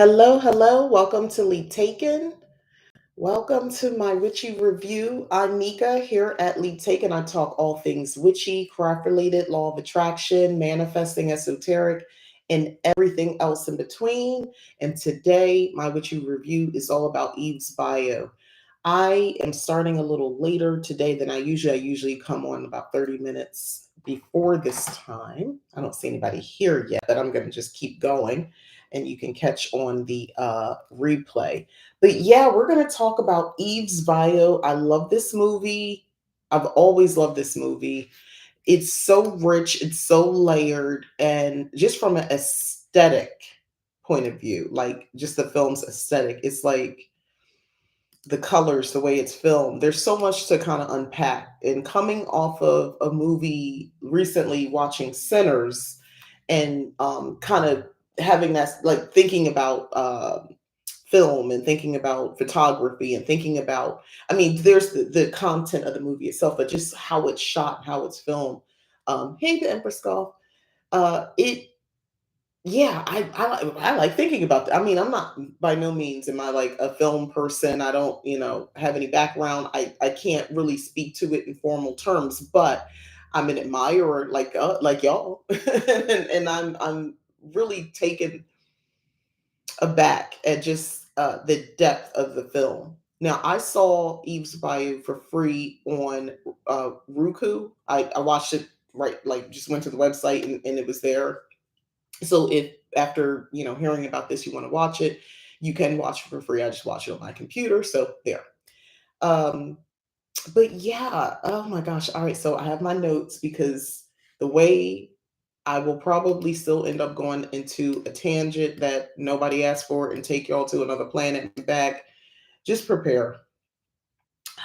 Hello, hello. Welcome to Leap Taken. Welcome to my Witchy review. I'm Nika here at Leap Taken. I talk all things witchy, craft related, law of attraction, manifesting, esoteric, and everything else in between. And today, my Witchy review is all about Eve's Bayou. I am starting a little later today than I usually come on about 30 minutes before this time. I don't see anybody here yet, but I'm going to just keep going and you can catch on the replay. But yeah, we're going to talk about Eve's Bayou. I love this movie. I've always loved this movie. It's so rich, it's so layered, and just from an aesthetic point of view, like just the film's aesthetic, it's like the colors, the way it's filmed. There's so much to kind of unpack. And coming off of a movie recently, watching Sinners, and kind of having that, like thinking about film and thinking about photography and thinking about, I mean, there's the content of the movie itself, but just how it's shot, how it's filmed. Hey, the Empress Golf. It Yeah, I like thinking about that. I mean, I'm not by no means am I like a film person. I don't, have any background. I can't really speak to it in formal terms, but I'm an admirer like y'all. And I'm really taken aback at just the depth of the film. Now, I saw Eve's Bayou for free on Roku. I watched it right, like just went to the website and it was there. So if after hearing about this, you want to watch it, you can watch it for free. I just watch it on my computer, so there. Um, but yeah, oh my gosh. All right, so I have my notes because the way I will probably still end up going into a tangent that nobody asked for and take y'all to another planet and back. Just prepare.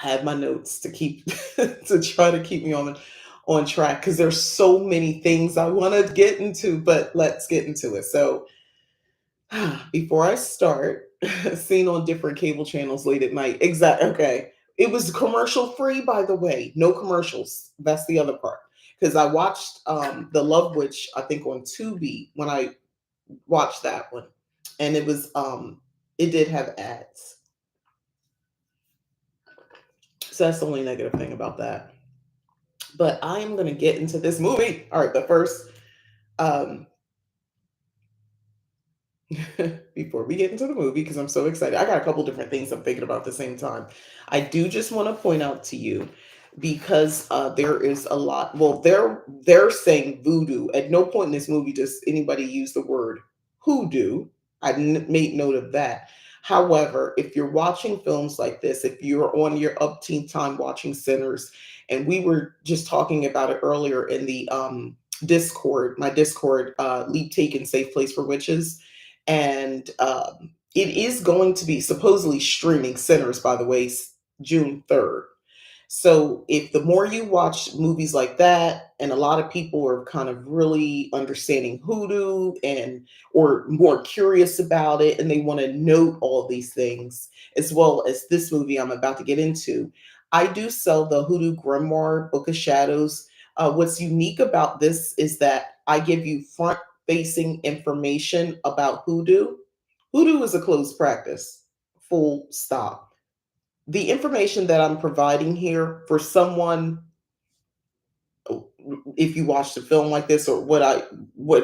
I have my notes to keep to try to keep me on track because there's so many things I want to get into, but let's get into it. So before I start, seen on different cable channels late at night. Exactly. Okay. It was commercial free, by the way. No commercials. That's the other part. Because I watched The Love Witch, I think on Tubi when I watched that one. And it did have ads. So that's the only negative thing about that. But I am gonna get into this movie. All right, but first, um, before we get into the movie, because I'm so excited. I got a couple different things I'm thinking about at the same time. I do just want to point out to you because there is a lot. Well, they're saying voodoo. At no point in this movie does anybody use the word hoodoo. Made note of that. However, if you're watching films like this, if you're on your upteen time watching Sinners, and we were just talking about it earlier in the Discord, my Discord, Leap Taken Safe Place for Witches, and it is going to be supposedly streaming Sinners, by the way, June 3rd. So if the more you watch movies like that, and a lot of people are kind of really understanding hoodoo and or more curious about it, and they want to note all these things, as well as this movie I'm about to get into, I do sell the Hoodoo Grimoire Book of Shadows. What's unique about this is that I give you front facing information about hoodoo. Hoodoo is a closed practice, full stop. The information that I'm providing here for someone, if you watch the film like this, or what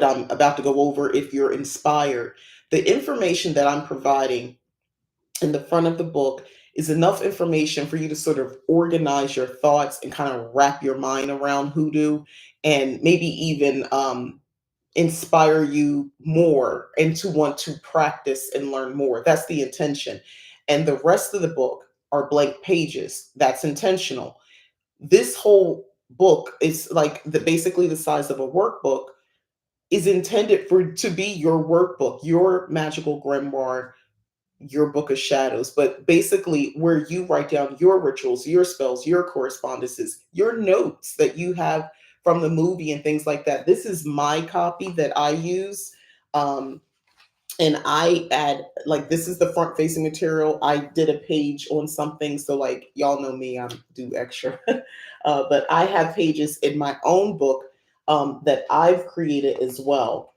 I'm about to go over, if you're inspired, the information that I'm providing in the front of the book is enough information for you to sort of organize your thoughts and kind of wrap your mind around hoodoo, and maybe even inspire you more and to want to practice and learn more. That's the intention. And the rest of the book are blank pages. That's intentional. This whole book is like basically the size of a workbook, is intended for to be your workbook, your magical grimoire, your book of shadows, but basically where you write down your rituals, your spells, your correspondences, your notes that you have from the movie and things like that. This is my copy that I use. And I add, like, this is the front facing material. I did a page on something. So, like, y'all know me, I do extra. But I have pages in my own book that I've created as well.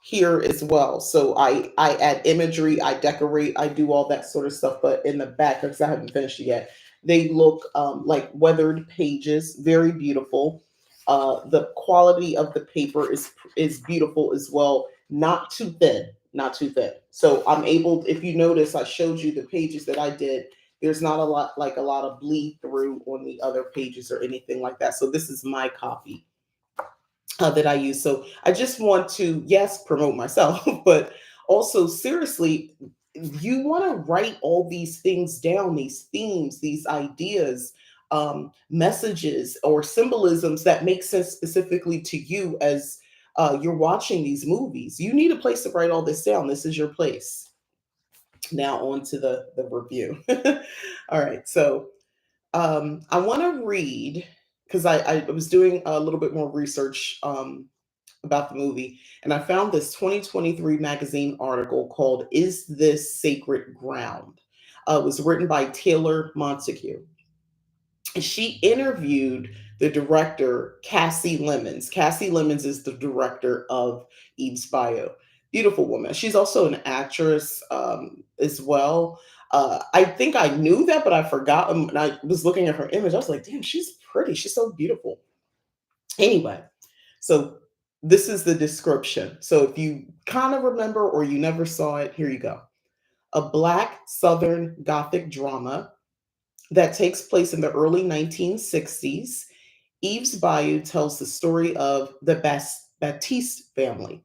here as well. So I add imagery, I decorate, I do all that sort of stuff. But in the back, because I haven't finished it yet, they look like weathered pages, very beautiful. The quality of the paper is beautiful as well, not too thin, not too thin. So I'm able, if you notice, I showed you the pages that I did. There's not a lot, like a lot of bleed through on the other pages or anything like that. So this is my copy that I use. So I just want to, yes, promote myself, but also seriously, you want to write all these things down, these themes, these ideas, messages, or symbolisms that make sense specifically to you as you're watching these movies. You need a place to write all this down. This is your place. Now on to the review. All right. So I want to read because I was doing a little bit more research about the movie, and I found this 2023 magazine article called "Is This Sacred Ground?" It was written by Taylor Montague. She interviewed the director Cassie Lemons. Cassie Lemons is the director of Eve's Bayou. Beautiful woman. She's also an actress as well. I think I knew that, but I forgot. And I was looking at her image. I was like, damn, she's pretty. She's so beautiful. Anyway, so this is the description. So if you kind of remember or you never saw it, here you go. A Black Southern Gothic drama that takes place in the early 1960s. Eve's Bayou tells the story of the Baptiste family.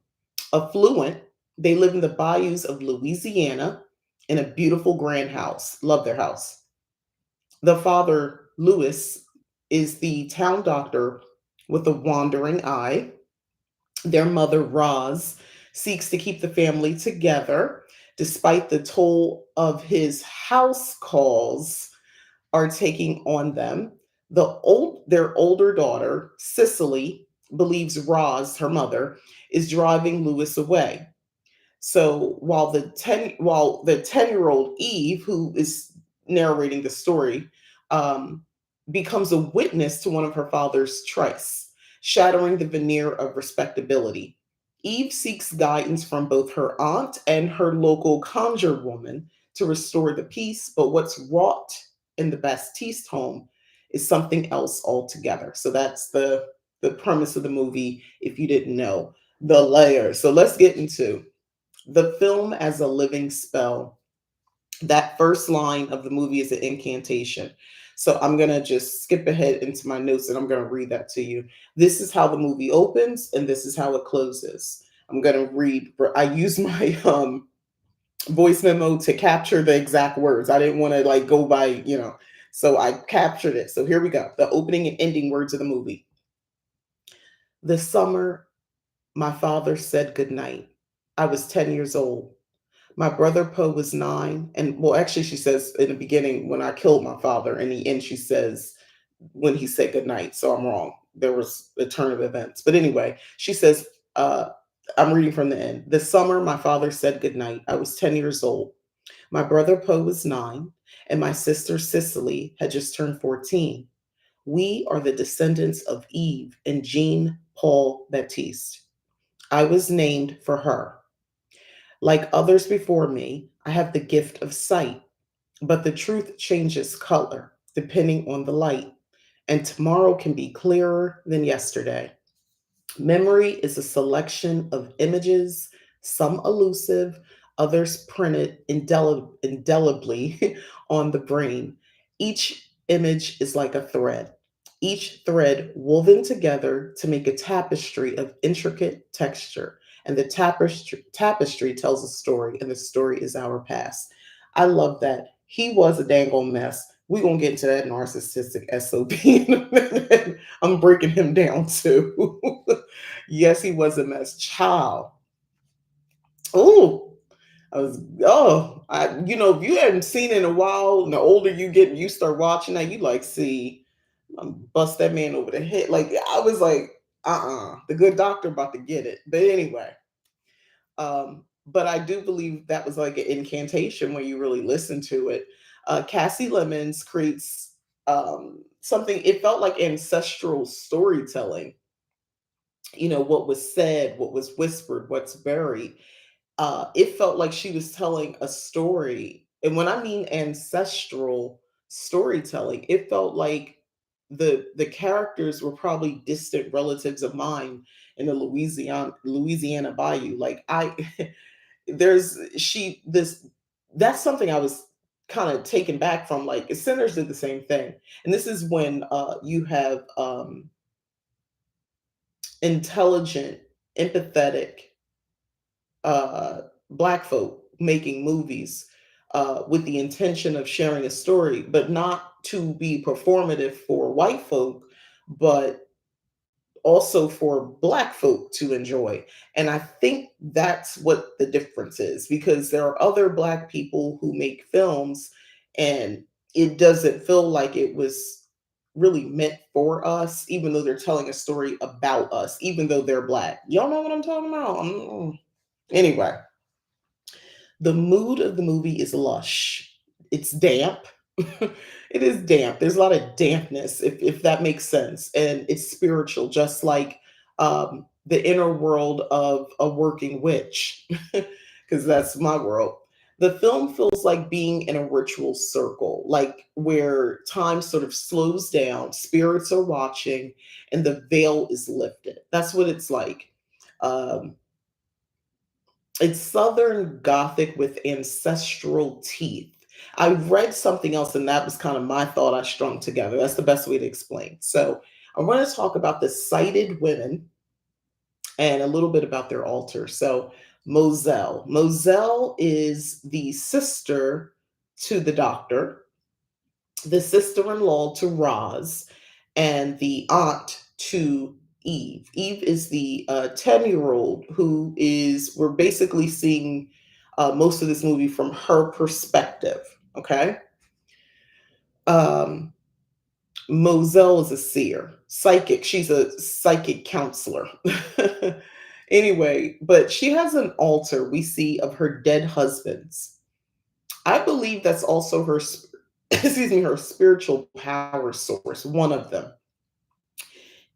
Affluent, they live in the bayous of Louisiana in a beautiful grand house. Love their house. The father, Louis, is the town doctor with a wandering eye. Their mother, Roz, seeks to keep the family together despite the toll of his house calls are taking on them. Their older daughter, Cicely, believes Roz, her mother, is driving Lewis away. So while the 10-year-old Eve, who is narrating the story, um, becomes a witness to one of her father's trysts, shattering the veneer of respectability. Eve seeks guidance from both her aunt and her local conjure woman to restore the peace, but what's wrought in the Baptiste home is something else altogether. So that's the premise of the movie. If you didn't know the layers, so let's get into the film as a living spell. That first line of the movie is an incantation. So I'm going to just skip ahead into my notes and I'm going to read that to you. This is how the movie opens and this is how it closes. I'm going to read. I use my voice memo to capture the exact words. I didn't want to like go by, so I captured it. So here we go. The opening and ending words of the movie. This summer, my father said goodnight. I was 10 years old. My brother Poe was 9. And well, actually, she says in the beginning, when I killed my father. In the end, she says, when he said goodnight. So I'm wrong. There was a turn of events. But anyway, she says, I'm reading from the end. This summer, my father said goodnight. I was 10 years old. My brother Poe was 9. And my sister Cicely had just turned 14. We are the descendants of Eve and Jean Paul Baptiste. I was named for her. Like others before me, I have the gift of sight, but the truth changes color depending on the light, and tomorrow can be clearer than yesterday. Memory is a selection of images, some elusive, others printed indelibly on the brain. Each image is like a thread, each thread woven together to make a tapestry of intricate texture. And the tapestry tells a story, and the story is our past. I love that. He was a dang old mess. We're going to get into that narcissistic SOB in a minute. I'm breaking him down too. Yes, he was a mess. Child. Oh, if you hadn't seen it in a while, and the older you get and you start watching that, you like, see, bust that man over the head. Like, I was like, the good doctor about to get it. But anyway, but I do believe that was like an incantation when you really listen to it. Cassie Lemons creates something, it felt like ancestral storytelling. what was said, what was whispered, what's buried. It felt like she was telling a story. And when I mean ancestral storytelling, it felt like the characters were probably distant relatives of mine in the Louisiana Bayou. Like I there's she this that's something I was kind of taken back from. Like Sinners did the same thing. And this is when you have intelligent, empathetic black folk making movies with the intention of sharing a story, but not to be performative for white folk, but also for black folk to enjoy. And I think that's what the difference is, because there are other black people who make films and it doesn't feel like it was really meant for us, even though they're telling a story about us, even though they're black. Y'all know what I'm talking about? Anyway, the mood of the movie is lush. It's damp. It is damp. There's a lot of dampness, if that makes sense. And it's spiritual, just like the inner world of a working witch, because that's my world. The film feels like being in a ritual circle, like where time sort of slows down, spirits are watching, and the veil is lifted. That's what it's like. Um, it's Southern Gothic with ancestral teeth. I read something else, and that was kind of my thought I strung together. That's the best way to explain. So, I want to talk about the sighted women and a little bit about their altar. So, Mozelle. Mozelle is the sister to the doctor, the sister-in-law to Roz, and the aunt to Eve. Eve is the 10-year-old who is, we're basically seeing most of this movie from her perspective. Okay. Um, Moselle is a seer, psychic. She's a psychic counselor. Anyway, but she has an altar we see of her dead husbands. I believe that's also her, excuse me, her spiritual power source, one of them.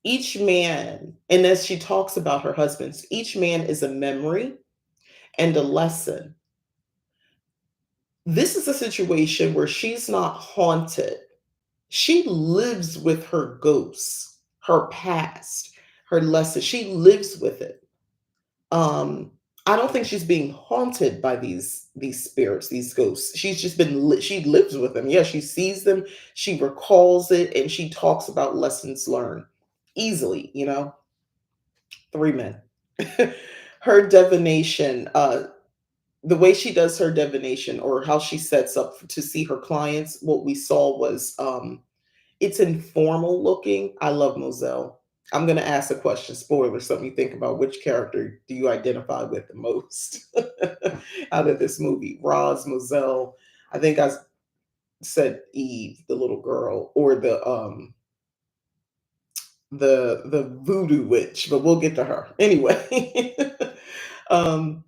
Each man, and as she talks about her husbands, each man is a memory and a lesson. This is a situation where she's not haunted. She lives with her ghosts, her past, her lesson. She lives with it. Um, I don't think she's being haunted by these spirits, these ghosts. She's just she lives with them. Yeah, she sees them, she recalls it, and she talks about lessons learned easily. Three men. Her divination, the way she does her divination, or how she sets up to see her clients, what we saw was it's informal looking. I love Moselle. I'm gonna ask a question, spoiler, something you think about. Which character do you identify with the most out of this movie? Roz, Moselle. I think I said Eve, the little girl, or the voodoo witch, but we'll get to her. Anyway. um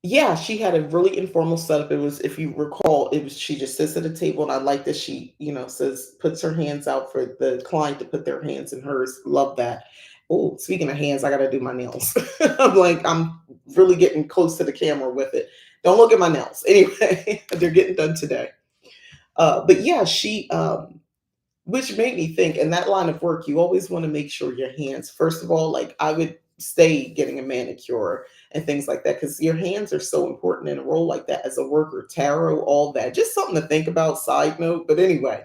Yeah, she had a really informal setup. It was, if you recall, it was, she just sits at a table, and I like that she, says, puts her hands out for the client to put their hands in hers. Love that. Oh, speaking of hands, I gotta do my nails. I'm really getting close to the camera with it. Don't look at my nails. Anyway, they're getting done today. But yeah, she which made me think, in that line of work, you always want to make sure your hands, first of all, like I would stay getting a manicure and things like that, because your hands are so important in a role like that as a worker, tarot, all that. Just something to think about, side note. But anyway,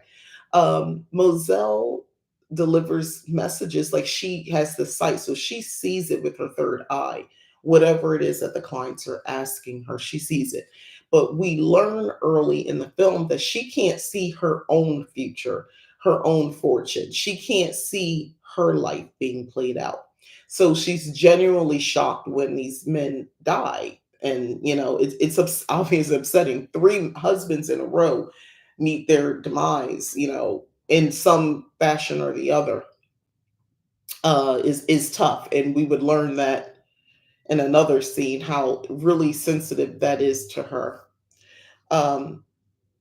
Moselle delivers messages, like she has the sight, so she sees it with her third eye. Whatever it is that the clients are asking her, she sees it. But we learn early in the film that she can't see her own future, her own fortune. She can't see her life being played out. So she's genuinely shocked when these men die. And, obviously upsetting. Three husbands in a row meet their demise, in some fashion or the other, is tough. And we would learn that in another scene, how really sensitive that is to her. Um,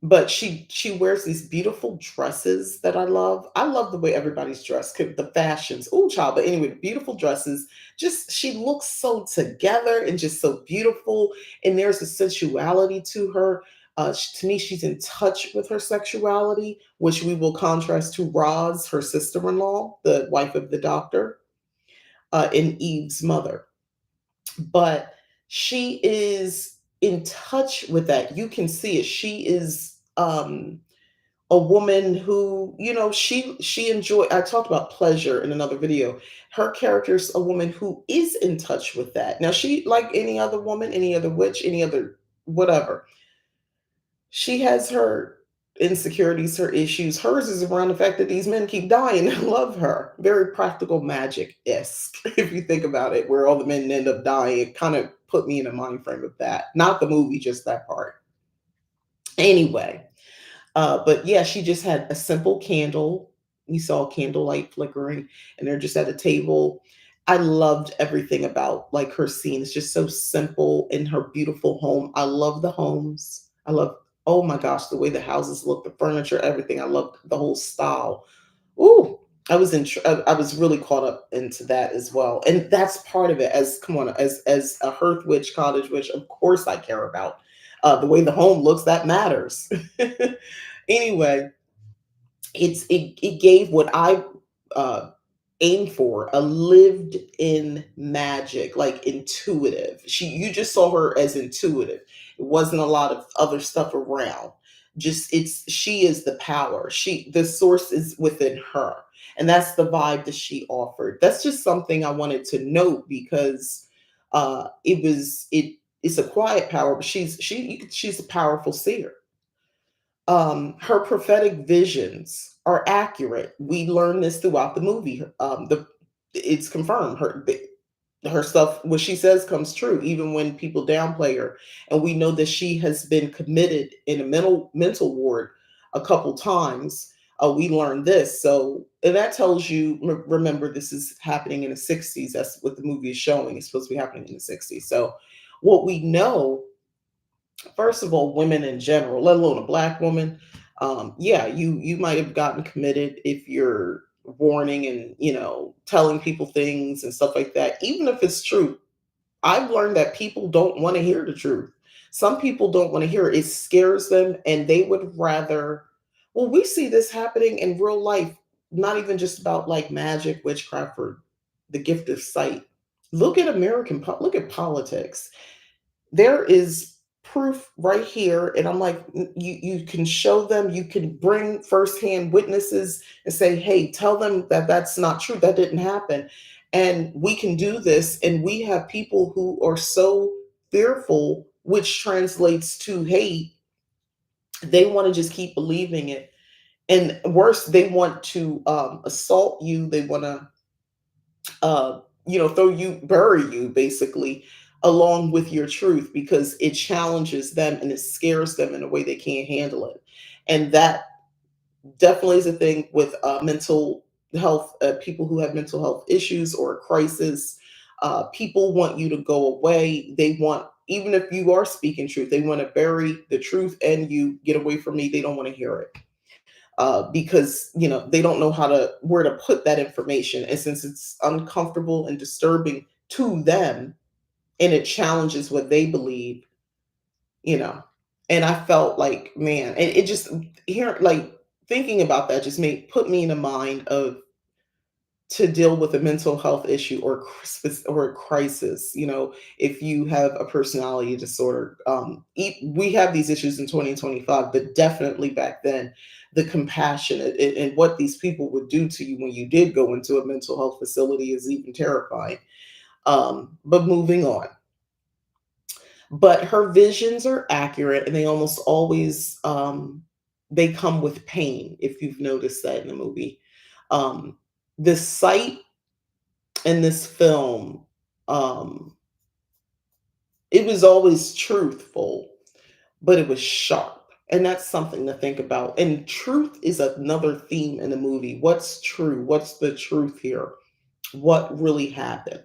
But she wears these beautiful dresses that I love. I love the way everybody's dressed, the fashions. Oh, child. But anyway, the beautiful dresses. Just she looks so together and just so beautiful. And there's a sensuality to her. To me, she's in touch with her sexuality, which we will contrast to Roz, her sister-in-law, the wife of the doctor, and Eve's mother. But she is in touch with that. You can see it. She is a woman who, she enjoy I talked about pleasure in another video. Her character's a woman who is in touch with that. Now she, like any other woman, any other witch, any other whatever, she has her insecurities, her issues. Hers is around the fact that these men keep dying and love her. Very practical magic-esque, if you think about it, where all the men end up dying. It kind of put me in a mind frame of that. Not the movie, just that part. Anyway, but yeah, she just had a simple candle. You saw candlelight flickering, and they're just at a table. I loved everything about like her scene. It's just so simple in her beautiful home. I love the homes. I love, oh my gosh, the way the houses look, the furniture, everything. I loved the whole style. Ooh, I was really caught up into that as well, and that's part of it. As come on, as a hearth witch, cottage witch, of course I care about the way the home looks. That matters. Anyway, it gave what I uh, aimed for, a lived in magic, like intuitive. You just saw her as intuitive. It wasn't a lot of other stuff around. Just she is the power. The source is within her. And that's the vibe that she offered. That's just something I wanted to note because it's a quiet power, but she's a powerful seer. Her prophetic visions are accurate. We learn this throughout the movie. It's confirmed. Her stuff, what she says, comes true, even when people downplay her. And we know that she has been committed in a mental ward a couple times. We learned this, so and that tells you. Remember, this is happening in the '60s. That's what the movie is showing. It's supposed to be happening in the '60s. So, what we know, first of all, women in general, let alone a black woman, yeah, you might have gotten committed if you're warning and telling people things and stuff like that. Even if it's true, I've learned that people don't want to hear the truth. Some people don't want to hear it. It scares them, and they would rather. Well, we see this happening in real life, not even just about like magic, witchcraft, or the gift of sight. Look at look at politics. There is proof right here, and I'm like, you can show them, you can bring firsthand witnesses and say, hey, tell them that that's not true, that didn't happen, and we can do this. And we have people who are so fearful, which translates to hate. They want to just keep believing it, and worse, they want to assault you. They want to bury you basically along with your truth, because it challenges them and it scares them in a way they can't handle it. And that definitely is a thing with mental health, people who have mental health issues or a crisis. People want you to go away. They want, even if you are speaking truth, they want to bury the truth and you get away from me. They don't want to hear it because they don't know where to put that information, and since it's uncomfortable and disturbing to them, and it challenges what they believe, you know. And I felt like, man, and it just, here, like, thinking about that just made put me in the mind of, to deal with a mental health issue or a crisis. If you have a personality disorder, we have these issues in 2025, but definitely back then, the compassion and what these people would do to you when you did go into a mental health facility is even terrifying. But moving on. But her visions are accurate, and they almost always they come with pain, if you've noticed that in the movie. The sight in this film, um, it was always truthful, but it was sharp. And that's something to think about. And truth is another theme in the movie. What's true? What's the truth here? What really happened?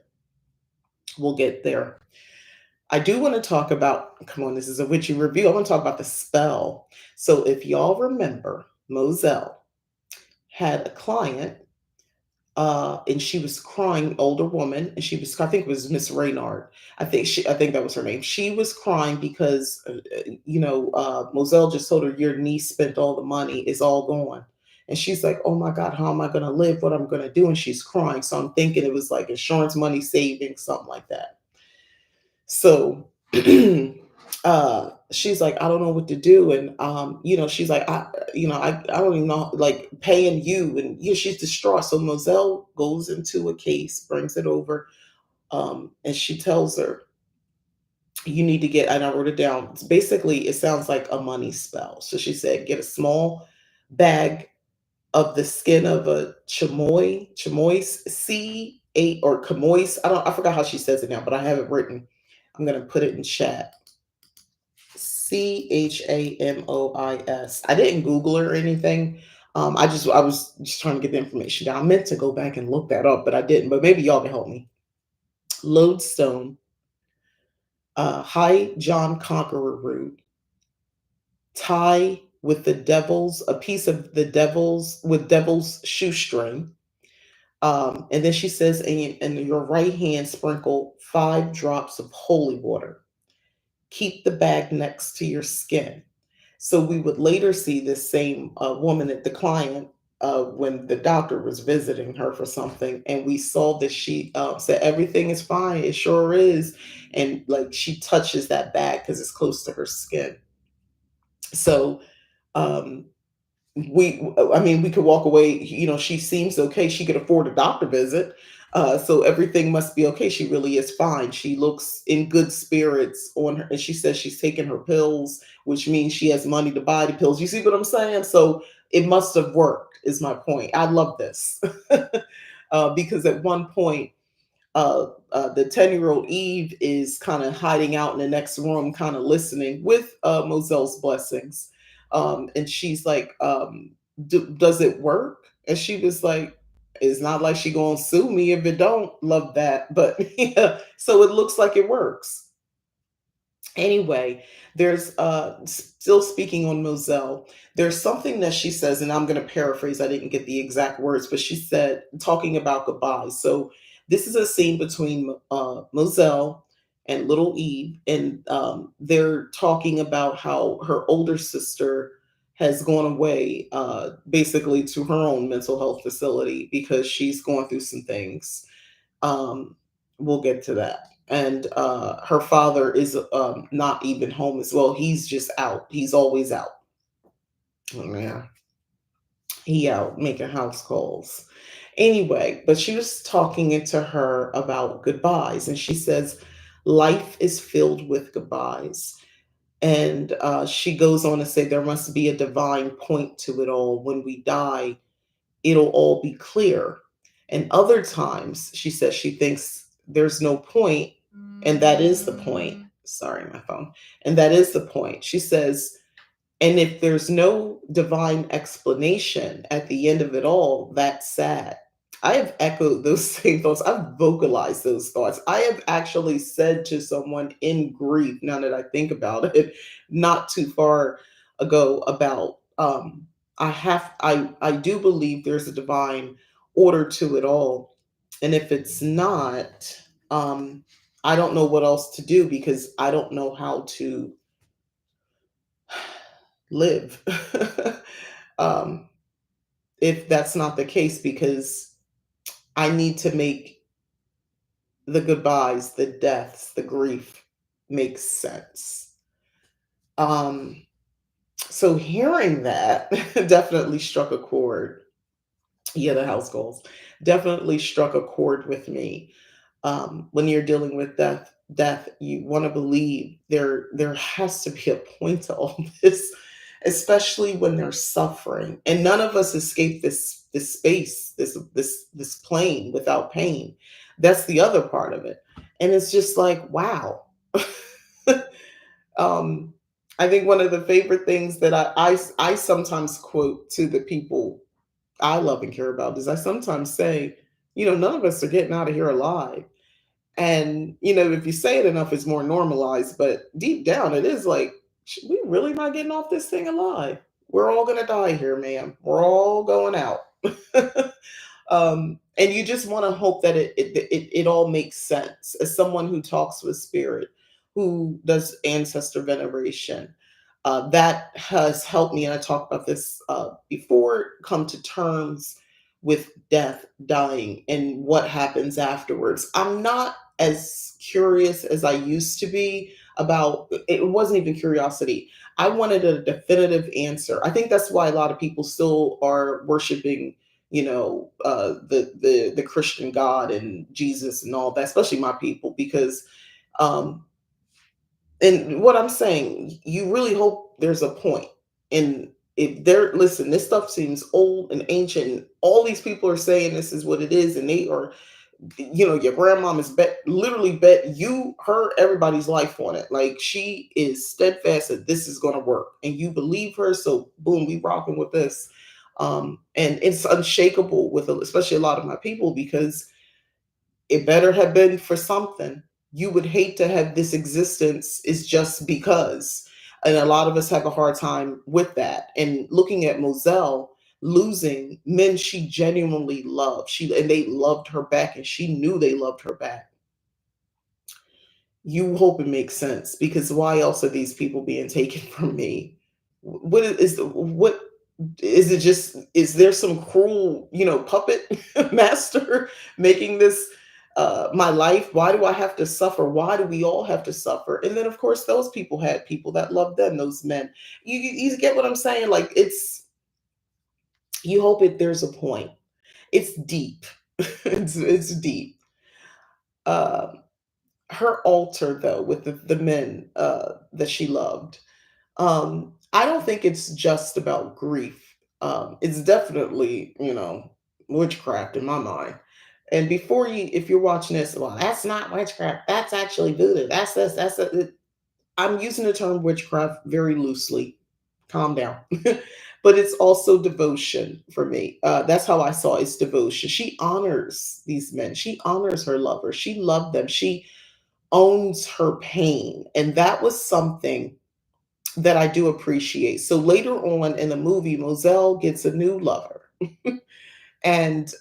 We'll get there. I do want to talk about, come on, this is a witchy review. I want to talk about the spell. So if y'all remember, Mozelle had a client, and she was crying, older woman, and she was, I think it was Miss Reynard. I think that was her name. She was crying because, Moselle just told her, your niece spent all the money, it's all gone. And she's like, oh my God, how am I going to live? What I'm going to do? And she's crying. So I'm thinking it was like insurance money, savings, something like that. So she's like, I don't know what to do. And she's like, I don't even know, like paying you. And she's distraught. So Moselle goes into a case, brings it over, and she tells her, you need to get, and I wrote it down. It's basically, it sounds like a money spell. So she said, get a small bag of the skin of a chamois sea eight or chamois. I forgot how she says it now, but I have it written. I'm gonna put it in chat. Chamois. I didn't Google her or anything. I was just trying to get the information down. I meant to go back and look that up, but I didn't. But maybe y'all can help me. Lodestone, high John Conqueror root, tie with the devil's, a piece of the devil's with devil's shoestring. And then she says, in your right hand, sprinkle 5 drops of holy water. Keep the bag next to your skin. So we would later see this same woman at the client when the doctor was visiting her for something, and we saw that she said everything is fine. It sure is, and like she touches that bag because it's close to her skin. So um, I mean, we could walk away. She seems okay. She could afford a doctor visit. So everything must be okay. She really is fine. She looks in good spirits on her. And she says she's taking her pills, which means she has money to buy the pills. You see what I'm saying? So it must have worked, is my point. I love this. Because at one point, the 10-year-old Eve is kind of hiding out in the next room, kind of listening with Mozelle's blessings. And she's like, does it work? And she was like, it's not like she gonna sue me if it don't. Love that. But yeah, so it looks like it works. Anyway, there's still speaking on Moselle, there's something that she says, and I'm going to paraphrase, I didn't get the exact words, but she said, talking about goodbyes. So this is a scene between Moselle and little Eve, and they're talking about how her older sister has gone away, basically to her own mental health facility because she's going through some things. um, we'll get to that. And her father is not even home as well. He's just out. He's always out. Oh, yeah, he out making house calls. Anyway, but she was talking into her about goodbyes, and she says, "Life is filled with goodbyes." And she goes on to say, "There must be a divine point to it all. When we die, it'll all be clear." And other times, she says she thinks there's no point, and that is the point. Sorry, my phone. And that is the point. She says, and if there's no divine explanation at the end of it all, that's sad. I have echoed those same thoughts. I've vocalized those thoughts. I have actually said to someone in grief, now that I think about it, not too far ago, about I do believe there's a divine order to it all. And if it's not, I don't know what else to do because I don't know how to live. um, if that's not the case, because I need to make the goodbyes, the deaths, the grief make sense. Um, so hearing that definitely struck a chord. Yeah, the house goals definitely struck a chord with me. When you're dealing with death, you want to believe there has to be a point to all this, especially when they're suffering. And none of us escape this space, this plane without pain. That's the other part of it. And it's just like, wow. um, I think one of the favorite things that I sometimes quote to the people I love and care about is I sometimes say, none of us are getting out of here alive. And, you know, if you say it enough, it's more normalized. But deep down, it is like, we really not getting off this thing alive. We're all going to die here, ma'am. We're all going out. And you just want to hope that it all makes sense. As someone who talks with spirit, who does ancestor veneration, that has helped me, and I talked about this before, come to terms with death, dying, and what happens afterwards. I'm not as curious as I used to be about it. Wasn't even curiosity. I wanted a definitive answer. I think that's why a lot of people still are worshiping, you know, the Christian God and Jesus and all that, especially my people, because um and what I'm saying, you really hope there's a point. And if they're, listen, this stuff seems old and ancient. And all these people are saying this is what it is, and they are, you know, your grandmom is bet, literally bet you, her, everybody's life on it. Like, she is steadfast that this is going to work, and you believe her. So boom, we rocking with this. And it's unshakable with especially a lot of my people, because it better have been for something. You would hate to have this existence is just because. And a lot of us have a hard time with that. And looking at Mozelle losing men she genuinely loved. And they loved her back, and she knew they loved her back. You hope it makes sense, because why else are these people being taken from me? What is it? Just, is there some cruel, you know, puppet master making this my life? Why do I have to suffer? Why do we all have to suffer? And then of course those people had people that loved them, those men. You get what I'm saying? Like, it's, you hope it, there's a point. It's deep. It's deep. um Her altar, though, with the men that she loved, I don't think it's just about grief. It's definitely, you know, witchcraft in my mind. And before you, if you're watching this, well, that's not witchcraft. That's actually voodoo. That's this. That's it. I'm using the term witchcraft very loosely. Calm down. But it's also devotion for me. That's how I saw it. It's devotion. She honors these men. She honors her lover. She loved them. She owns her pain. And that was something that I do appreciate. So later on in the movie, Mozelle gets a new lover. And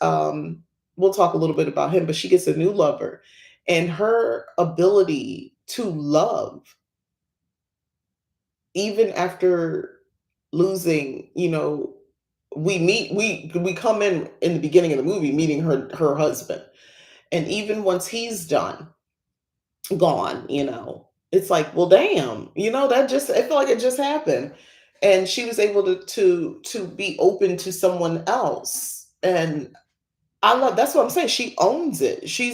we'll talk a little bit about him, but she gets a new lover. And her ability to love, even after losing, you know, we come in the beginning of the movie meeting her husband. And even once he's gone, you know, it's like, well, damn, you know, that just, I feel like it just happened. And she was able to be open to someone else. And I love, that's what I'm saying. She owns it. She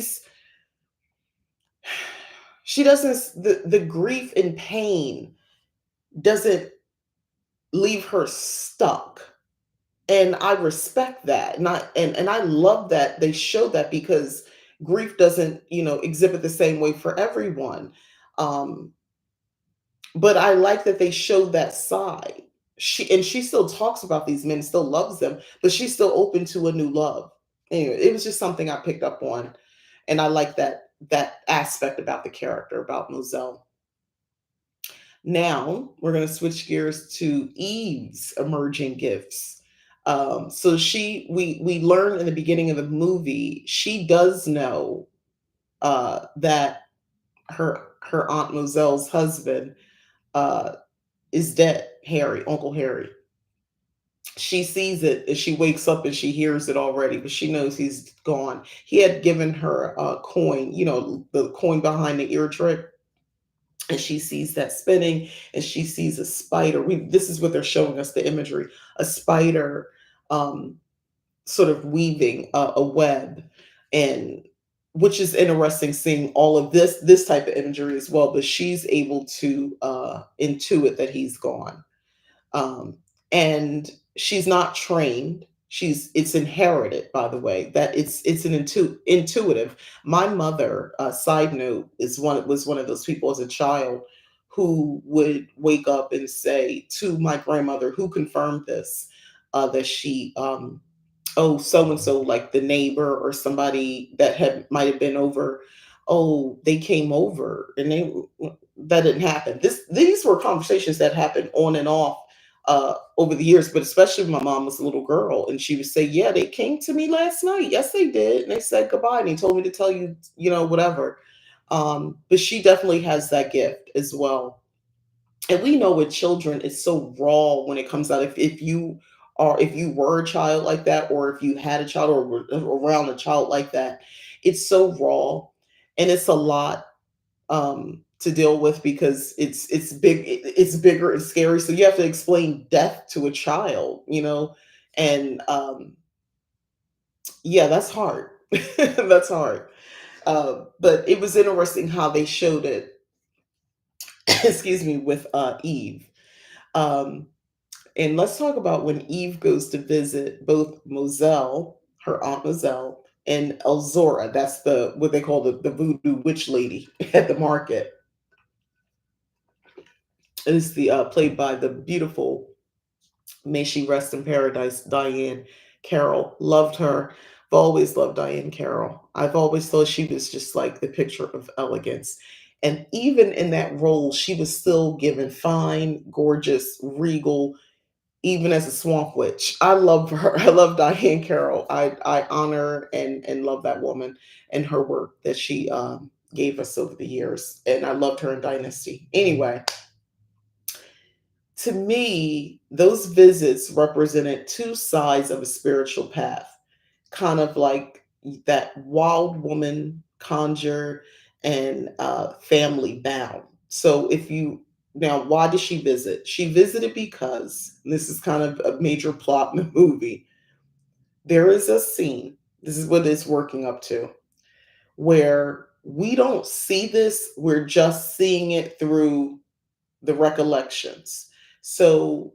doesn't, the grief and pain doesn't leave her stuck. And I respect that. And I love that they show that, because grief doesn't, you know, exhibit the same way for everyone. Um, But I like that they showed that side. She still talks about these men, still loves them, but she's still open to a new love. Anyway, it was just something I picked up on, and I like that aspect about the character, about Moselle. Now we're going to switch gears to Eve's emerging gifts. So we learn in the beginning of the movie she does know that her aunt Moselle's husband uh, is dead, Harry, Uncle Harry. She sees it as she wakes up, and she hears it already, but she knows he's gone. He had given her a coin, you know, the coin behind the ear trick, and she sees that spinning, and she sees a spider. This is what they're showing us, the imagery, a spider um, sort of weaving a web, and which is interesting, seeing all of this type of imagery as well. But she's able to intuit that he's gone. um, and she's not trained. It's inherited, by the way, that it's an intuitive. My mother, side note, was one of those people as a child who would wake up and say to my grandmother, who confirmed this, that she oh, so and so, like the neighbor or somebody that had might have been over, oh, they came over and they that didn't happen. These were conversations that happened on and off over the years, but especially when my mom was a little girl, and she would say, "Yeah, they came to me last night. Yes, they did, and they said goodbye, and they told me to tell you, whatever." But she definitely has that gift as well. And we know with children, it's so raw when it comes out. If you were a child like that, or if you had a child or were around a child like that, it's so raw, and it's a lot to deal with because it's bigger and scary. So you have to explain death to a child, and yeah, that's hard. That's hard. But it was interesting how they showed it. Excuse me, with Eve. Um, And let's talk about when Eve goes to visit both Mozelle, her aunt Mozelle, and Elzora. That's the what they call the voodoo witch lady at the market. It is the played by the beautiful, may she rest in paradise, Diane Carroll. Loved her. I've always loved Diane Carroll. I've always thought she was just like the picture of elegance. And even in that role, she was still given fine, gorgeous, regal, even as a swamp witch. I love her. I love Diane Carroll. I honor and love that woman and her work that she gave us over the years. And I loved her in Dynasty. Anyway, to me, those visits represented two sides of a spiritual path, kind of like that wild woman Conjure and family bound. So if you now, why did she visit? She visited because and this is kind of a major plot in the movie. There is a scene. This is what it's working up to, where we don't see this. We're just seeing it through the recollections. So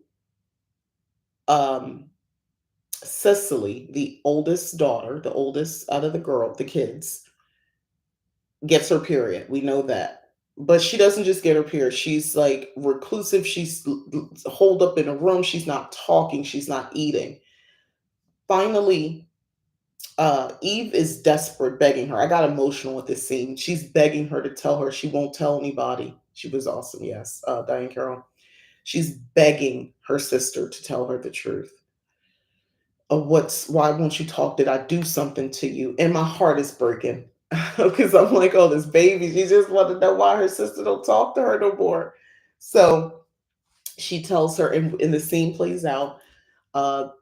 um, Cicely, the oldest daughter, the oldest out of the kids, gets her period. We know that. But she doesn't just get her period. She's like reclusive. She's holed up in a room. She's not talking. She's not eating. Finally, Eve is desperate, begging her. I got emotional with this scene. She's begging her to tell her she won't tell anybody. She was awesome, yes, Diane Carroll. She's begging her sister to tell her the truth of why won't you talk? Did I do something to you? And my heart is breaking because I'm like, oh, this baby, she just wanted to know why her sister don't talk to her no more. So she tells her, and the scene plays out.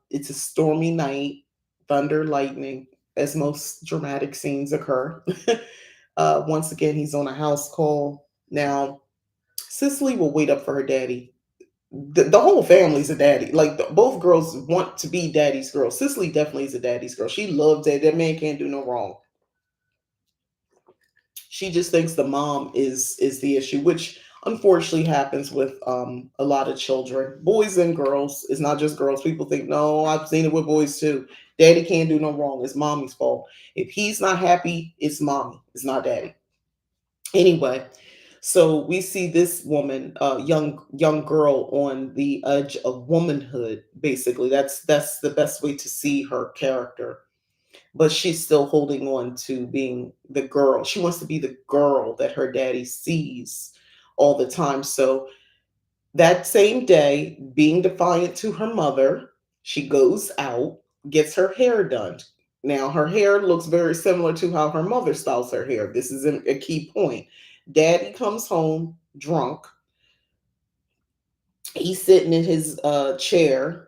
It's a stormy night, thunder, lightning, as most dramatic scenes occur. Once again, he's on a house call. Now, Cicely will wait up for her daddy. The whole family's a daddy. Like both girls want to be daddy's girl. Cicely definitely is a daddy's girl. She loves that. That man can't do no wrong. She just thinks the mom is the issue, which unfortunately happens with a lot of children, boys and girls. It's not just girls. People think, no, I've seen it with boys too. Daddy can't do no wrong. It's mommy's fault. If he's not happy, it's mommy. It's not daddy. Anyway, so we see this woman, young girl, on the edge of womanhood. Basically, that's the best way to see her character. But she's still holding on to being the girl. She wants to be the girl that her daddy sees all the time. So that same day, being defiant to her mother, she goes out, gets her hair done. Now, her hair looks very similar to how her mother styles her hair. This is a key point. Daddy comes home drunk. He's sitting in his chair,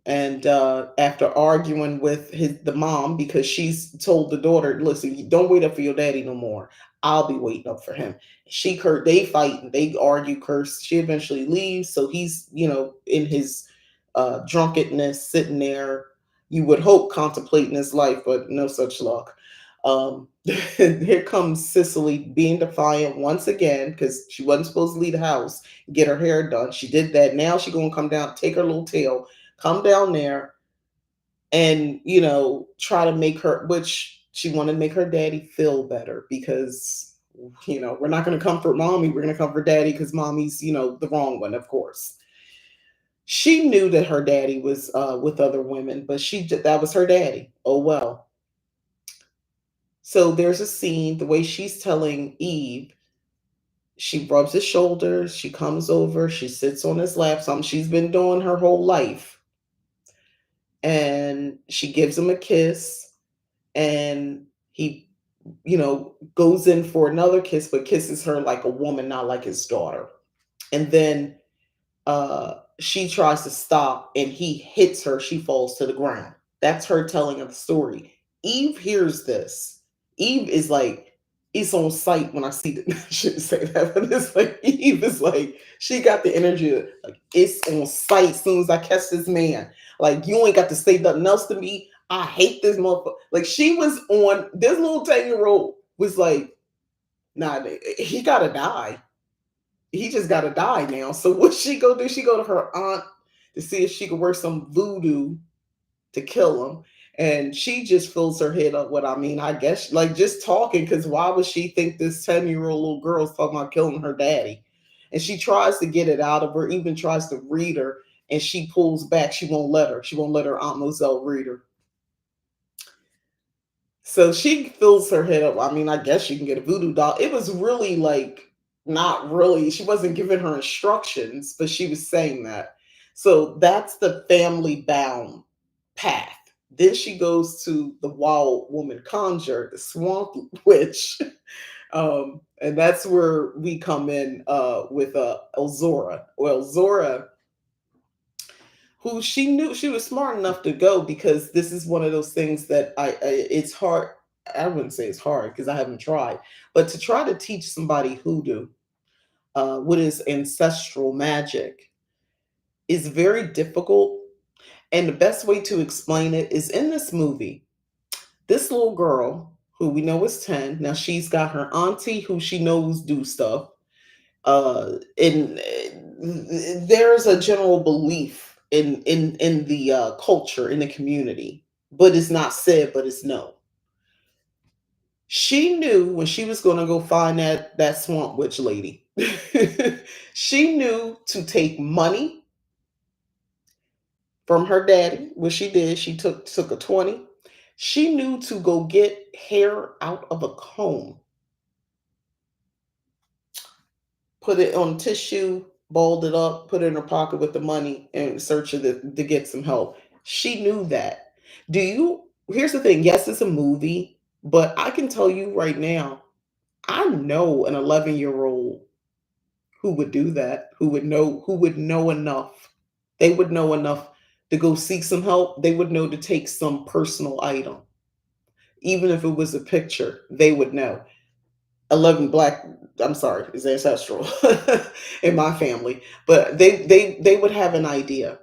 and after arguing with the mom because she's told the daughter, listen, you don't wait up for your daddy no more. I'll be waiting up for him. They fight and they argue, curse. She eventually leaves, so he's in his drunkenness, sitting there. You would hope contemplating his life, but no such luck. Here comes Cicely being defiant once again because she wasn't supposed to leave the house, get her hair done. She did that. Now she gonna come down, take her little tail, come down there, and try to make her, which she wanted to make her daddy feel better because we're not gonna comfort mommy, we're gonna comfort daddy because mommy's the wrong one, of course. She knew that her daddy was with other women, but that was her daddy. Oh well. So there's a scene, the way she's telling Eve, she rubs his shoulders, she comes over, she sits on his lap, something she's been doing her whole life, and she gives him a kiss, and he, goes in for another kiss, but kisses her like a woman, not like his daughter. And then she tries to stop and he hits her. She falls to the ground. That's her telling of the story. Eve hears this. Eve is like, it's on sight when I see the I shouldn't say that, but it's like Eve is like, she got the energy of, like, it's on sight as soon as I catch this man. Like, you ain't got to say nothing else to me. I hate this motherfucker. Like, she was on, this little 10-year-old was like, nah, he gotta die. He just got to die now. So what she go do? She go to her aunt to see if she could work some voodoo to kill him. And she just fills her head up with, I mean, I guess, like, just talking, because why would she think this 10-year-old little girl is talking about killing her daddy? And she tries to get it out of her, even tries to read her, and she pulls back. She won't let her. She won't let her Aunt Mozelle read her. So she fills her head up. I mean, I guess she can get a voodoo doll. It was really like, not really. She wasn't giving her instructions, but she was saying that. So that's the family bound path. Then she goes to the wild woman Conjure, the swamp witch. And that's where we come in with Elzora. Well, Elzora, who she knew, she was smart enough to go, because this is one of those things that it's hard. I wouldn't say it's hard because I haven't tried, but to try to teach somebody hoodoo, what is ancestral magic, is very difficult. And the best way to explain it is in this movie. This little girl, who we know is 10, now she's got her auntie who she knows do stuff. And there's a general belief in the culture, in the community, but it's not said, but it's known. She knew when she was going to go find that swamp witch lady. She knew to take money from her daddy. What she did, she took a 20. She knew to go get hair out of a comb, put it on tissue, balled it up, put it in her pocket with the money, and search it to get some help. She knew that. Here's the thing, yes, it's a movie, but I can tell you right now, I know an 11-year-old who would do that, who would know enough. They would know enough to go seek some help. They would know to take some personal item. Even if it was a picture, they would know. 11 black, I'm sorry, is ancestral in my family, but they would have an idea.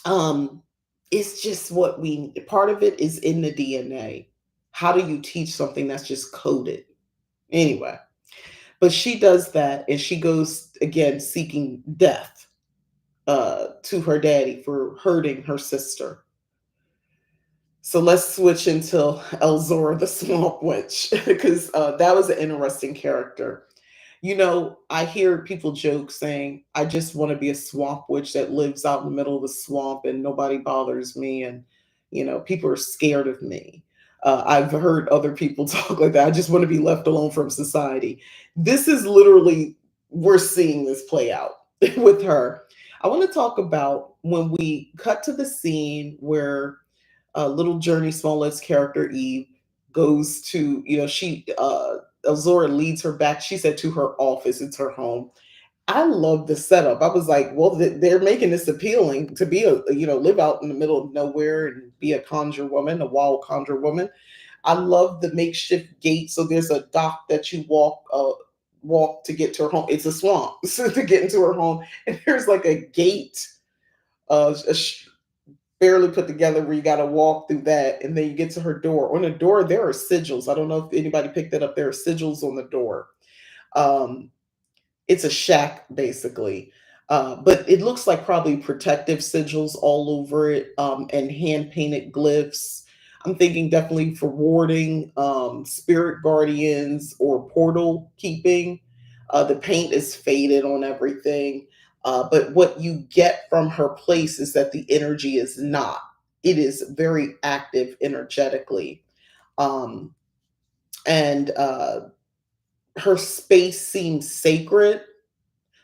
um it's just what we part of it is in the DNA. How do you teach something that's just coded anyway? But she does that, and she goes again seeking death to her daddy for hurting her sister. So let's switch into Elzora the Swamp Witch, because that was an interesting character. I hear people joke saying, I just want to be a swamp witch that lives out in the middle of the swamp and nobody bothers me. And, people are scared of me. I've heard other people talk like that. I just want to be left alone from society. This is literally, we're seeing this play out with her. I want to talk about when we cut to the scene where little Journey Smollett's character Eve goes to, Elzora leads her back. She said to her office, it's her home. I love the setup. I was like, well, they're making this appealing to be live out in the middle of nowhere and be a conjure woman, a wild conjure woman. I love the makeshift gate. So there's a dock that you walk to get to her home. It's a swamp so to get into her home, and there's like a gate, a barely put together, where you got to walk through that, and then you get to her door. On the door there are sigils. I don't know if anybody picked that up. There are sigils on the door. um it's a shack basically, but it looks like probably protective sigils all over it, and hand painted glyphs. I'm thinking definitely for warding, spirit guardians, or portal keeping. The paint is faded on everything. But what you get from her place is that the energy is not. It is very active energetically. Um, And her space seems sacred,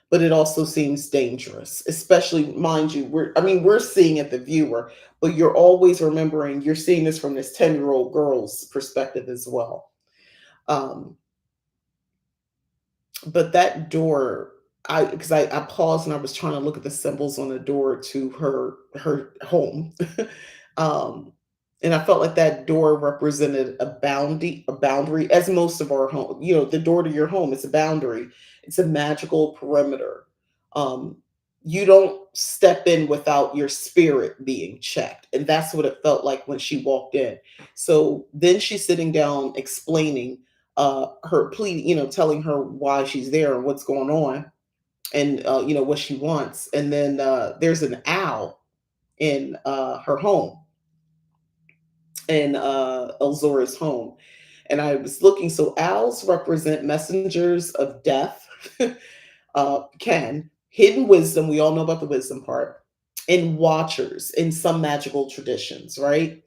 but it also seems dangerous. Especially, mind you, we're seeing it, the viewer, but you're always remembering you're seeing this from this 10-year-old girl's perspective as well. Um, but that door, I paused and I was trying to look at the symbols on the door to her home. um and I felt like that door represented a boundary, as most of our home, the door to your home is a boundary. It's a magical perimeter. um you don't step in without your spirit being checked, and that's what it felt like when she walked in. So then she's sitting down explaining, her plea, telling her why she's there and what's going on, and what she wants. And then there's an owl in her home, in Elzora's home. And I was looking, so owls represent messengers of death, can hidden wisdom. We all know about the wisdom part, and watchers in some magical traditions, right?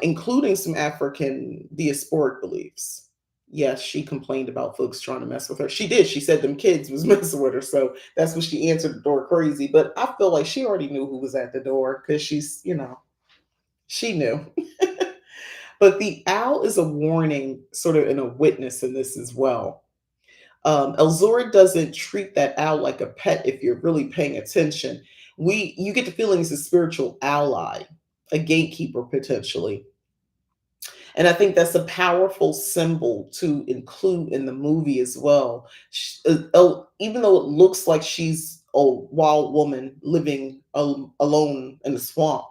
Including some African diasporic beliefs. Yes, she complained about folks trying to mess with her. She did. She said them kids was messing with her. So that's when she answered the door crazy. But I feel like she already knew who was at the door because she knew. But the owl is a warning, sort of, and a witness in this as well. Elzora doesn't treat that owl like a pet if you're really paying attention. You get the feeling it's a spiritual ally, a gatekeeper potentially. And I think that's a powerful symbol to include in the movie as well. Even though it looks like she's a wild woman living alone in the swamp,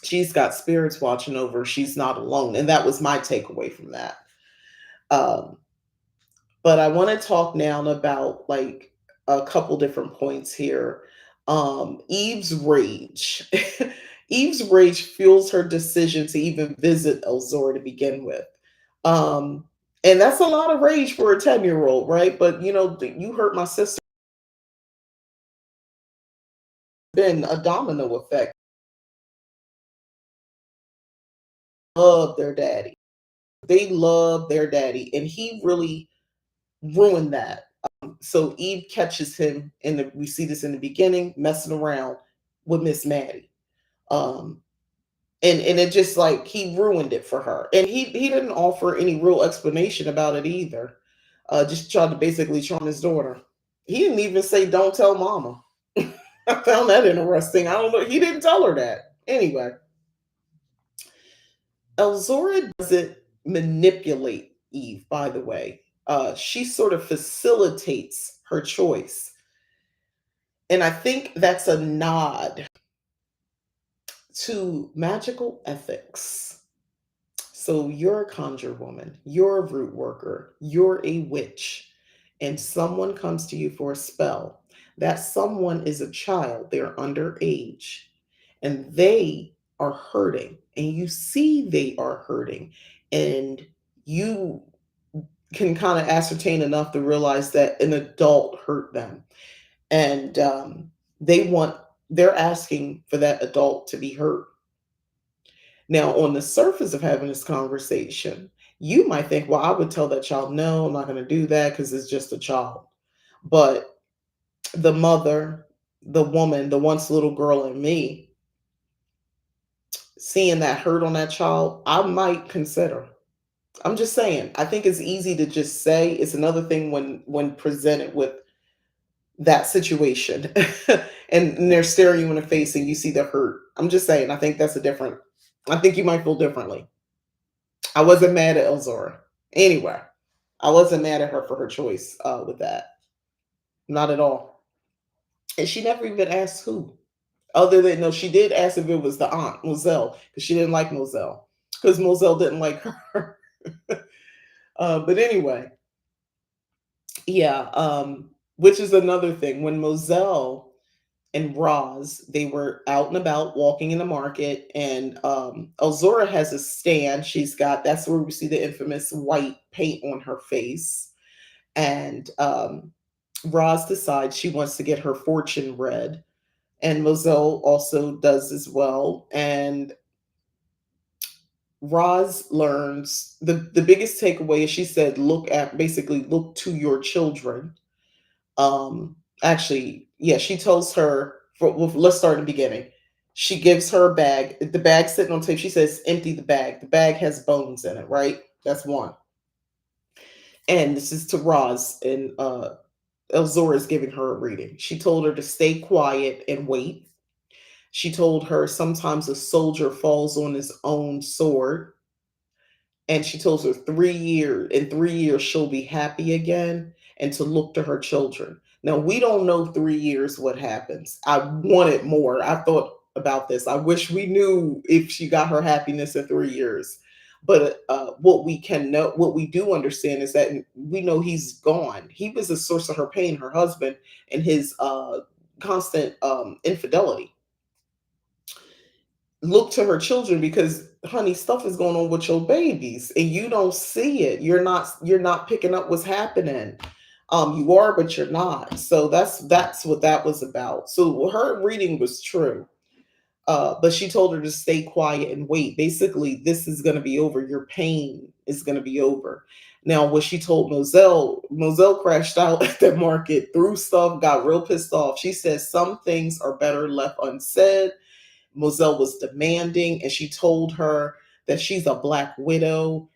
she's got spirits watching over her. She's not alone. And that was my takeaway from that. Um, but I want to talk now about, like, a couple different points here. Eve's rage. Eve's rage fuels her decision to even visit Elzora to begin with. Um, and that's a lot of rage for a 10-year-old, right? But you hurt my sister, been a domino effect. Love their daddy. They love their daddy, and he really ruined that. So Eve catches him, and we see this in the beginning, messing around with Miss Maddie. Um, and it just, like, he ruined it for her, and he didn't offer any real explanation about it either. Just tried to basically charm his daughter. He didn't even say, "Don't tell mama." I found that interesting. I don't know. He didn't tell her that. Anyway, Elzora doesn't manipulate Eve, by the way. She sort of facilitates her choice. And I think that's a nod to magical ethics. So you're a conjure woman, you're a root worker, you're a witch, and someone comes to you for a spell. That someone is a child, they're underage, and they are hurting, and you see they are hurting, and you can kind of ascertain enough to realize that an adult hurt them. And they're asking for that adult to be hurt. Now, on the surface of having this conversation, you might think, well, I would tell that child, no, I'm not going to do that because it's just a child. But the mother, the woman, the once little girl in me, seeing that hurt on that child, I might consider. I'm just saying, I think it's easy to just say. It's another thing when presented with that situation and they're staring you in the face and you see the hurt. I'm just saying, I think you might feel differently. I wasn't mad at Elzora. Anyway, I wasn't mad at her for her choice with that. Not at all. And she never even asked who. Other than, no, she did ask if it was the aunt, Mozelle, because she didn't like Mozelle. Because Mozelle didn't like her. But anyway, yeah, which is another thing. When Mozelle and Roz, they were out and about walking in the market, and Elzora has a stand. That's where we see the infamous white paint on her face. And Roz decides she wants to get her fortune read, and Mozelle also does as well. And Roz learns the biggest takeaway is she said, look at basically look to your children. Actually, yeah, she tells her, well, let's start in the beginning. She gives her a bag. The bag sitting on tape. She says, empty the bag. The bag has bones in it, right? That's one. And this is to Roz, and Elzora is giving her a reading. She told her to stay quiet and wait. She told her sometimes a soldier falls on his own sword, and she tells her 3 years in 3 years she'll be happy again, and to look to her children. Now we don't know 3 years what happens. I wanted more. I thought about this. I wish we knew if she got her happiness in 3 years. But what we can know, what we do understand is that we know he's gone. He was the source of her pain, her husband, and his constant infidelity. Look to her children because honey, stuff is going on with your babies and you don't see it. You're not picking up what's happening. You are, but you're not. So that's what that was about. So her reading was true. But she told her to stay quiet and wait. Basically, this is going to be over. Your pain is going to be over. Now, what she told Mozelle crashed out at the market, threw stuff, got real pissed off. She says some things are better left unsaid. Mozelle was demanding, and she told her that she's a black widow,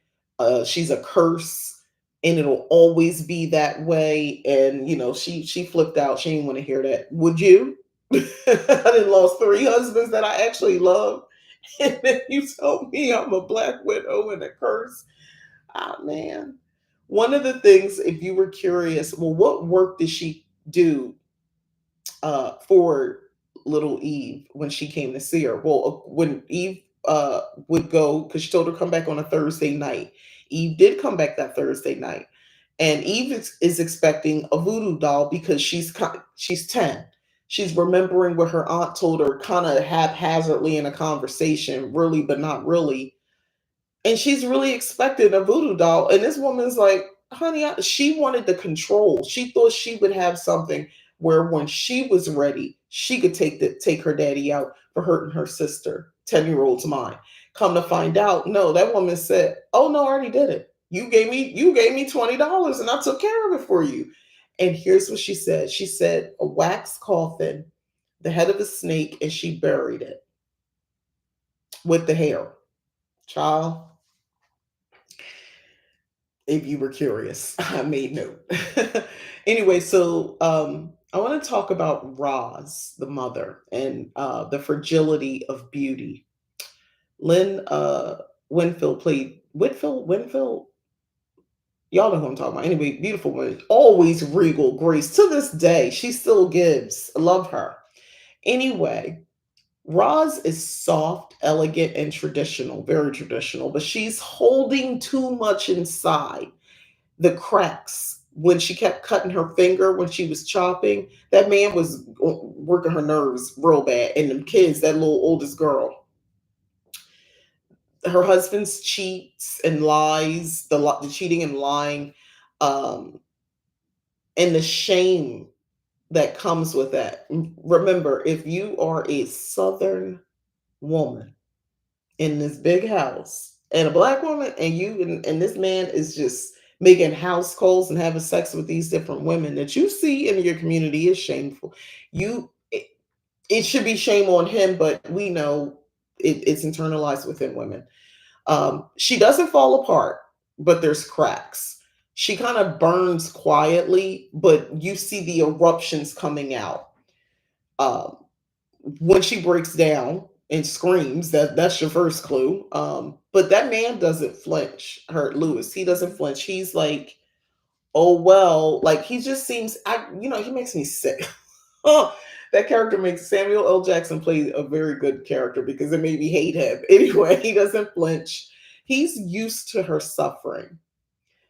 she's a curse, and it'll always be that way. And she flipped out. She didn't want to hear that. Would you? I done lost 3 husbands that I actually love, and then you told me I'm a black widow and a curse. Ah, man. One of the things, if you were curious, well, what work did she do for little Eve when she came to see her? Well, when Eve would go, because she told her to come back on a Thursday night. Eve did come back that Thursday night, and Eve is expecting a voodoo doll because she's 10. She's remembering what her aunt told her, kind of haphazardly in a conversation, really but not really, and she's really expecting a voodoo doll. And this woman's like, honey, she wanted the control. She thought she would have something where when she was ready, she could take her daddy out for hurting her sister, 10-year-old's mine. Come to find out, no, that woman said, oh no, I already did it. You gave me $20 and I took care of it for you. And here's what she said. She said a wax coffin, the head of a snake, and she buried it with the hair. Child, if you were curious. I made note. Anyway, so I want to talk about Roz, the mother, and the fragility of beauty. Lynn Winfield played Winfield. Y'all know who I'm talking about. Anyway, beautiful woman, always regal grace. To this day, she still gives. I love her. Anyway, Roz is soft, elegant, and traditional, very traditional, but she's holding too much inside. The cracks when she kept cutting her finger when she was chopping. That man was working her nerves real bad. And them kids, that little oldest girl, her husband's cheats and lies, the cheating and lying, um, and the shame that comes with that. Remember, if you are a Southern woman in this big house and a black woman, and and this man is just making house calls and having sex with these different women that you see in your community, is shameful. You it, it should be shame on him, but we know it's internalized within women. She doesn't fall apart, but there's cracks. She kind of burns quietly, but you see the eruptions coming out. um, when she breaks down and screams, that's your first clue. But that man doesn't flinch. Hurt Lewis, he doesn't flinch. He's like, oh well, like he just seems, he makes me sick. Oh, that character makes Samuel L. Jackson play a very good character because it made me hate him. Anyway, he doesn't flinch. He's used to her suffering.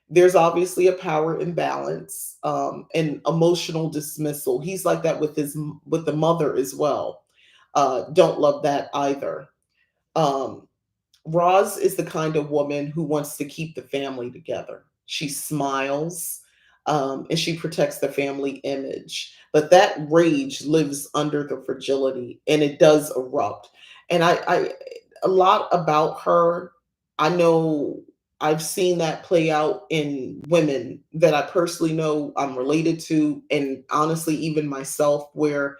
There's obviously a power imbalance, and emotional dismissal. He's like that with the mother as well. Don't love that either. Um, Roz is the kind of woman who wants to keep the family together. She smiles, and she protects the family image. But that rage lives under the fragility, and it does erupt. And a lot about her. I know I've seen that play out in women that I personally know I'm related to, and honestly, even myself, where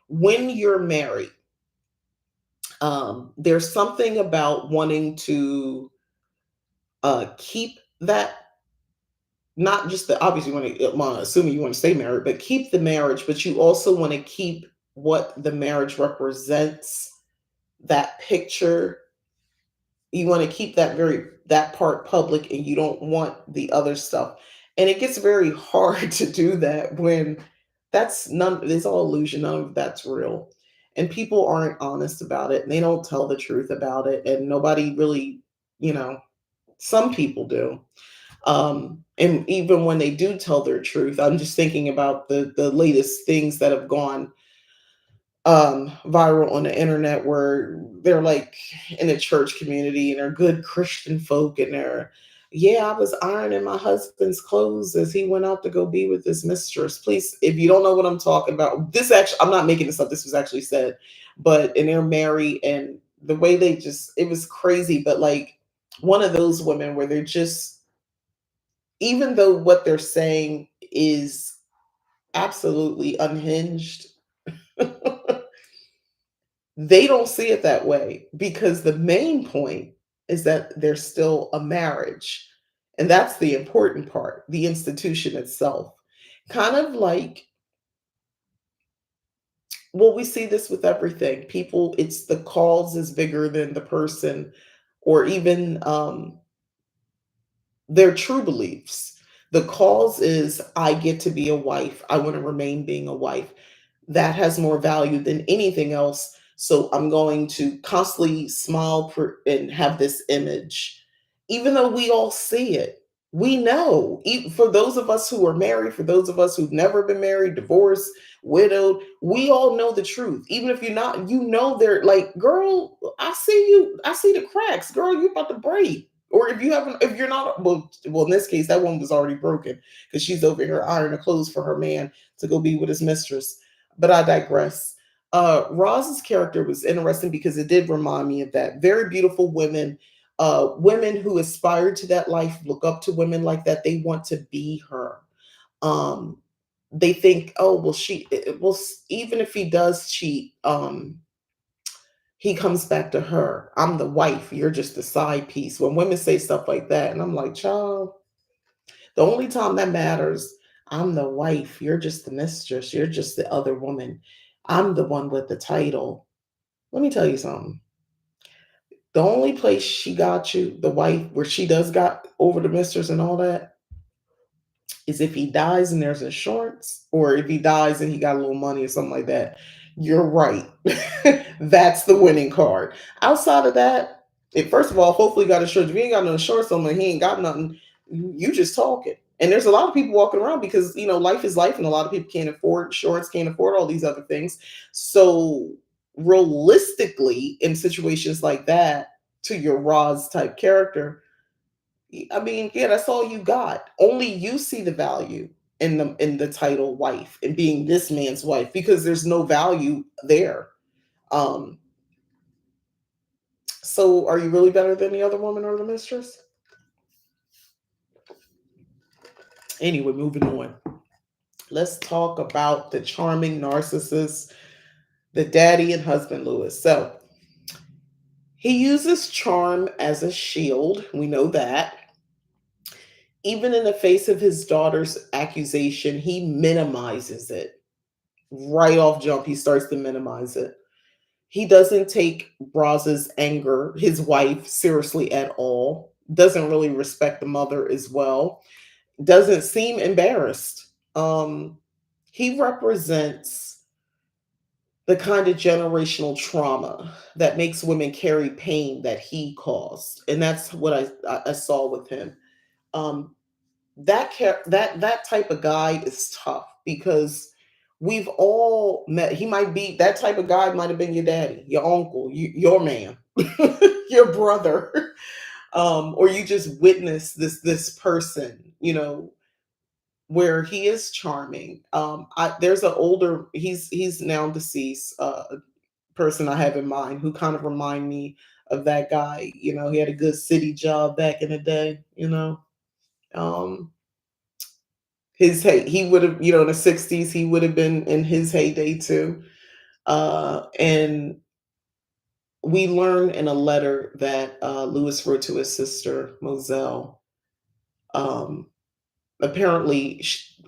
when you're married, there's something about wanting to keep that, not just the obviously you want to, well, assuming you want to stay married, but keep the marriage, but you also want to keep what the marriage represents, that picture. You want to keep that part public, and you don't want the other stuff. And it gets very hard to do that when that's none, it's all illusion, none of that's real. And people aren't honest about it, and they don't tell the truth about it, and nobody really, you know, some people do. And even when they do tell their truth, I'm just thinking about the latest things that have gone viral on the internet, where they're like in a church community and they're good Christian folk, and they're, yeah, I was ironing my husband's clothes as he went out to go be with his mistress. Please, if you don't know what I'm talking about, this actually, I'm not making this up, this was actually said, but and they're married, and the way they just, it was crazy. But like one of those women where they're just, even though what they're saying is absolutely unhinged, they don't see it that way, because the main point is that there's still a marriage. And that's the important part, the institution itself. Kind of like, well, we see this with everything. People, it's the cause is bigger than the person, or even their true beliefs. The cause is, I get to be a wife. I want to remain being a wife. That has more value than anything else. So I'm going to constantly smile and have this image, even though we all see it. We know, for those of us who are married, for those of us who've never been married, divorced, widowed, we all know the truth. Even if you're not, you know, they're like, girl, I see you, I see the cracks, girl, you about to break. Or if you haven't, if you're not, well, in this case, that one was already broken, because she's over here ironing the clothes for her man to go be with his mistress. But I digress. Roz's character was interesting because it did remind me of that. Very beautiful women, women who aspired to that life, look up to women like that. They want to be her. Um, they think, oh, well, even if he does cheat, he comes back to her. I'm the wife. You're just the side piece. When women say stuff like that, and I'm like, child, the only time that matters, I'm the wife. You're just the mistress. You're just the other woman. I'm the one with the title. Let me tell you something. The only place she got you, the wife, where she does got over the mistress and all that, is if he dies and there's insurance, or if he dies and he got a little money or something like that. You're right. That's the winning card. Outside of that, first of all, hopefully you got insurance. If you ain't got no insurance, someone he ain't got nothing. You just talking. And there's a lot of people walking around because life is life, and a lot of people can't afford insurance, can't afford all these other things. So realistically, in situations like that, to your Roz type character, I mean, yeah, that's all you got. Only you see the value in the title wife and being this man's wife, because there's no value there. Um, so are you really better than the other woman or the mistress? Anyway, moving on. Let's talk about the charming narcissist, the daddy and husband Lewis. So he uses charm as a shield. We know that. Even in the face of his daughter's accusation, he minimizes it. Right off jump, he starts to minimize it. He doesn't take Roz's anger, his wife, seriously at all. Doesn't really respect the mother as well. Doesn't seem embarrassed. He represents the kind of generational trauma that makes women carry pain that he caused, and that's what I saw with him. Um, that type of guy is tough, because we've all met. He might be that type of guy. Might have been your daddy, your uncle, your man, your brother, or you just witness this person, where he is charming. There's an older, he's now deceased, person I have in mind who kind of remind me of that guy. He had a good city job back in the day. Um, he would have, in the 60s, he would have been in his heyday too. And we learn in a letter that Lewis wrote to his sister, Mozelle. Um, Apparently,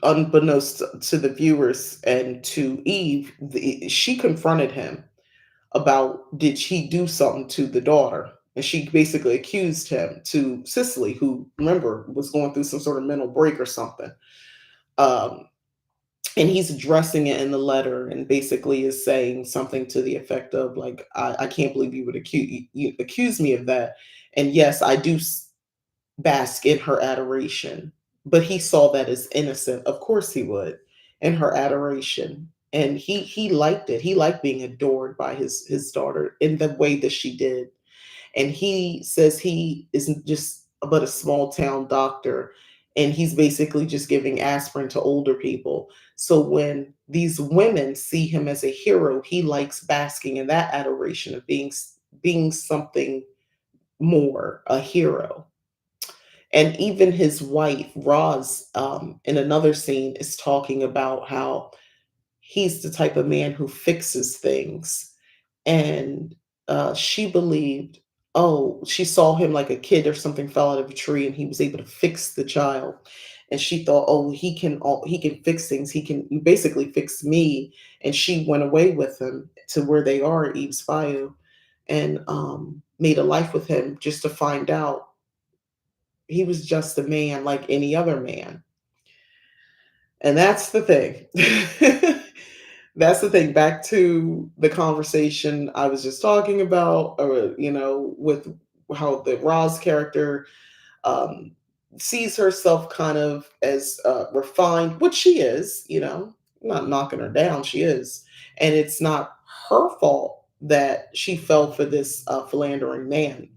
unbeknownst to the viewers and to Eve, she confronted him about did he do something to the daughter. And she basically accused him to Cicely, who, remember, was going through some sort of mental break or something. Um, and he's addressing it in the letter and basically is saying something to the effect of like, I can't believe you would accuse me of that. And yes, I do bask in her adoration, but he saw that as innocent. Of course he would, in her adoration. And he liked it. He liked being adored by his daughter in the way that she did. And he says he isn't just but a small town doctor, and he's basically just giving aspirin to older people. So when these women see him as a hero, he likes basking in that adoration of being something more, a hero. And even his wife, Roz, in another scene, is talking about how he's the type of man who fixes things. And she believed, oh, she saw him like a kid or something fell out of a tree, and he was able to fix the child. And she thought, oh, he can fix things. He can basically fix me. And she went away with him to where they are at Eve's Bayou, and made a life with him just to find out he was just a man like any other man. And that's the thing. That's the thing. Back to the conversation I was just talking about, or, with how the Roz character um, sees herself kind of as refined, which she is, I'm not knocking her down. She is. And it's not her fault that she fell for this philandering man.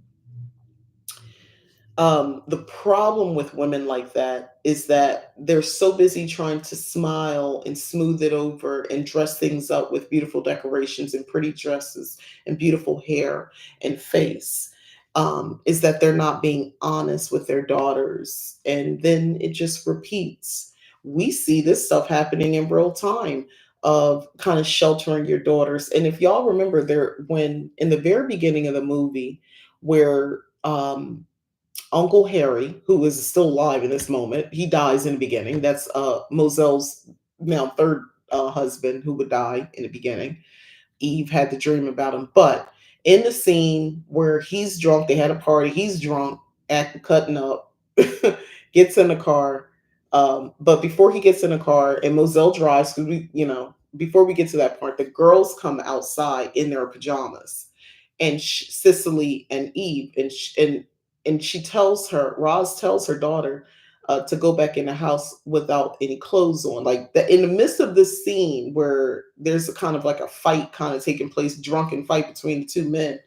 The problem with women like that is that they're so busy trying to smile and smooth it over and dress things up with beautiful decorations and pretty dresses and beautiful hair and face. Is that they're not being honest with their daughters. And then it just repeats. We see this stuff happening in real time of kind of sheltering your daughters. And if y'all remember there, when in the very beginning of the movie, where Uncle Harry, who is still alive in this moment, he dies in the beginning. That's Mozelle's now third husband who would die in the beginning. Eve had the dream about him. But in the scene where he's drunk, they had a party, he's drunk, cutting up, gets in the car. But before he gets in the car and Mozelle drives, 'cause before we get to that part, the girls come outside in their pajamas, and Cicely and Eve, and she tells her, Roz tells her daughter to go back in the house without any clothes on. Like in the midst of this scene where there's a kind of like a fight kind of taking place, drunken fight between the two men.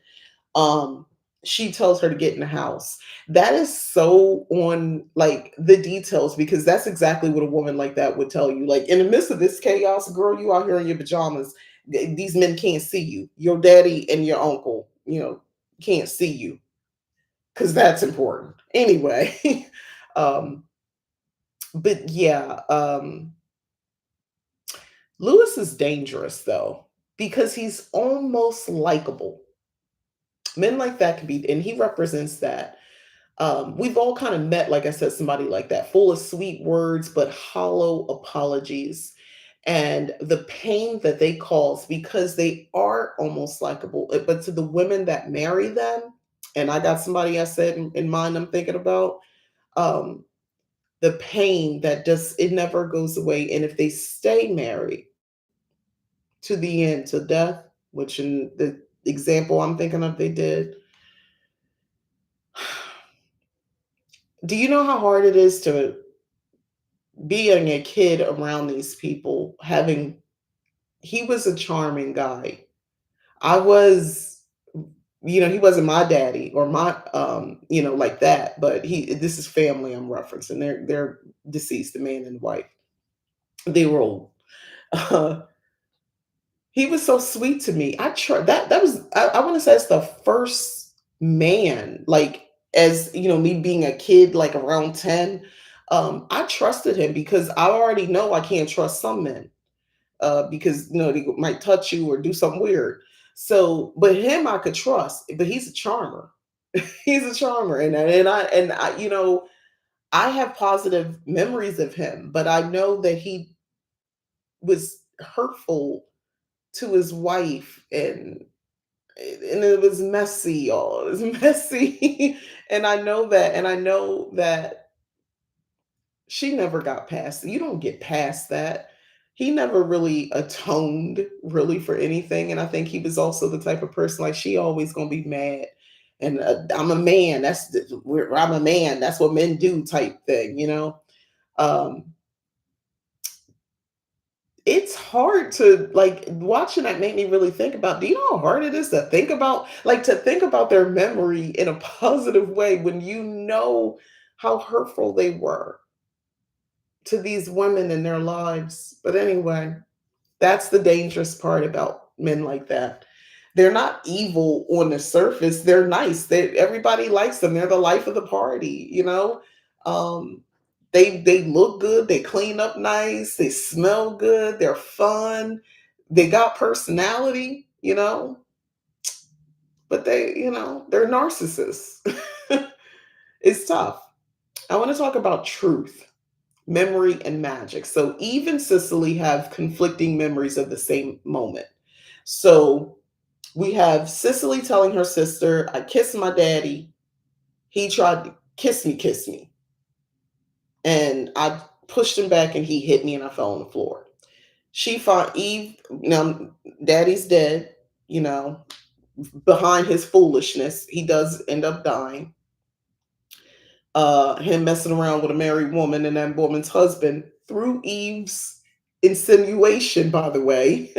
Um, she tells her to get in the house. That is so on like the details, because that's exactly what a woman like that would tell you. Like in the midst of this chaos, girl, you out here in your pajamas. These men can't see you. Your daddy and your uncle, can't see you, because that's important. Anyway, um, but yeah, Lewis is dangerous though, because he's almost likable. Men like that can be, and he represents that. We've all kind of met, like I said, somebody like that, full of sweet words, but hollow apologies. And the pain that they cause because they are almost likable. But to the women that marry them, and I got somebody I said in mind I'm thinking about, um, the pain that just it never goes away. And if they stay married to the end, to death, which in the example I'm thinking of, they did. Do you know how hard it is to being a kid around these people? He was a charming guy. I was, he wasn't my daddy or my, like that, but this is family I'm referencing. They're deceased, the man and the wife. They were old. He was so sweet to me. I try that was I want to say it's the first. man, like, as you know, me being a kid, like around 10, I trusted him because I already know I can't trust some men, because they might touch you or do something weird. So, but him I could trust, but he's a charmer. He's a charmer, and I, I have positive memories of him, but I know that he was hurtful to his wife, and it was messy, y'all. It was messy. And I know that she never got past it. You don't get past that. He never really atoned really for anything. And I think he was also the type of person like she always gonna be mad. And I'm a man. I'm a man. That's what men do type thing. Um, it's hard to like watching that make me really think about, do you know how hard it is to think about, like, to think about their memory in a positive way when you know how hurtful they were to these women in their lives. But anyway, that's the dangerous part about men like that. They're not evil on the surface. They're nice. Everybody likes them. They're the life of the party. Um, they look good. They clean up nice. They smell good. They're fun. They got personality. But they're narcissists. It's tough. I want to talk about truth, memory, and magic. So Eve and Cicely have conflicting memories of the same moment. So we have Cicely telling her sister, I kissed my daddy. He tried to kiss me. And I pushed him back and he hit me and I fell on the floor. She found Eve, now daddy's dead, you know, behind his foolishness. He does end up dying. Him messing around with a married woman and that woman's husband through Eve's insinuation, by the way.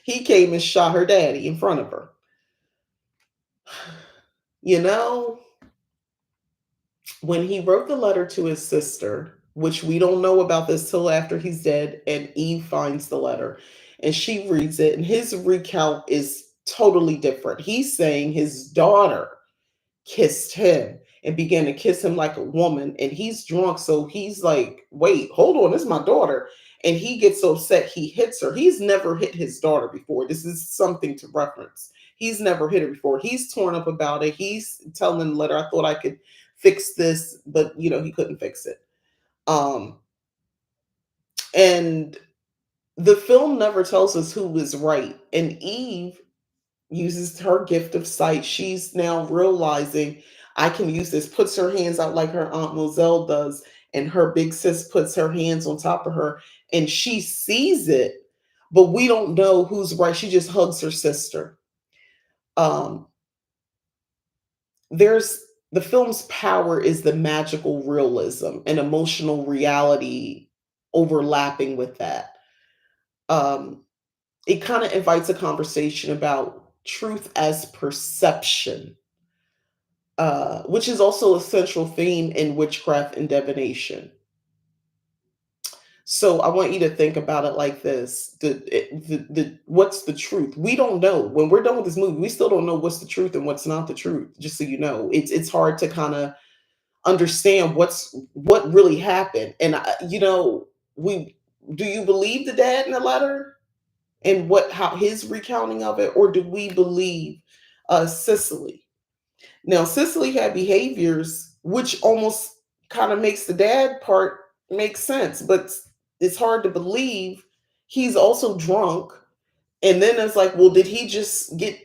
He came and shot her daddy in front of her. You know, when he wrote the letter to his sister, which we don't know about this till after he's dead, and Eve finds the letter and she reads it, and his recount is totally different. He's saying his daughter kissed him and began to kiss him like a woman, and he's drunk, so he's like, wait, hold on, this is my daughter. And he gets so upset he hits her. He's never hit his daughter before. This is something to reference. He's never hit her before. He's torn up about it. He's telling the letter, I thought I could fix this, but he couldn't fix it. Um and the film never tells us who was right, and Eve uses her gift of sight. She's now realizing I can use this, puts her hands out like her Aunt Mozelle does, and her big sis puts her hands on top of her, and she sees it, but we don't know who's right. She just hugs her sister. Um, there's the film's power is the magical realism and emotional reality overlapping with that. Um, it kind of invites a conversation about truth as perception, which is also a central theme in witchcraft and divination. So I want you to think about it like this: what's the truth? We don't know. When we're done with this movie, we still don't know what's the truth and what's not the truth. Just so you know, it's hard to kind of understand what really happened. And we do you believe the dad in the letter and how his recounting of it, or do we believe Cicely? Now, Cicely had behaviors which almost kind of makes the dad part make sense, but it's hard to believe he's also drunk. And then it's like, well, did he just get,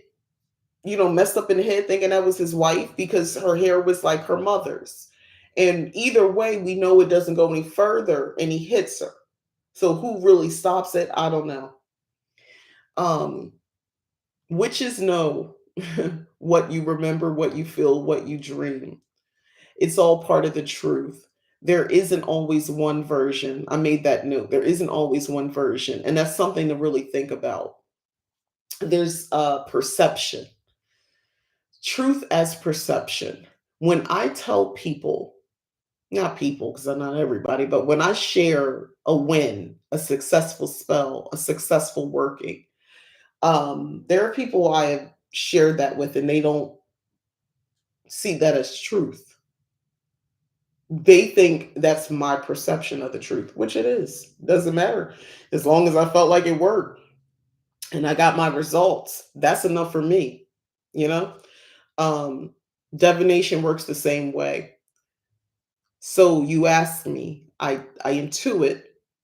messed up in the head thinking that was his wife because her hair was like her mother's? And either way, we know it doesn't go any further and he hits her. So who really stops it? I don't know. Um, Witches know what you remember, what you feel, what you dream. It's all part of the truth. There isn't always one version. I made that note. There isn't always one version. And that's something to really think about. There's perception, truth as perception. When I tell people, not people, because I'm not everybody, but when I share a win, a successful spell, a successful working, there are people I have shared that with, and they don't see that as truth. They think that's my perception of the truth, which it is. Doesn't matter. As long as I felt like it worked and I got my results, that's enough for me, you know? Um, Divination works the same way. So you ask me, I intuit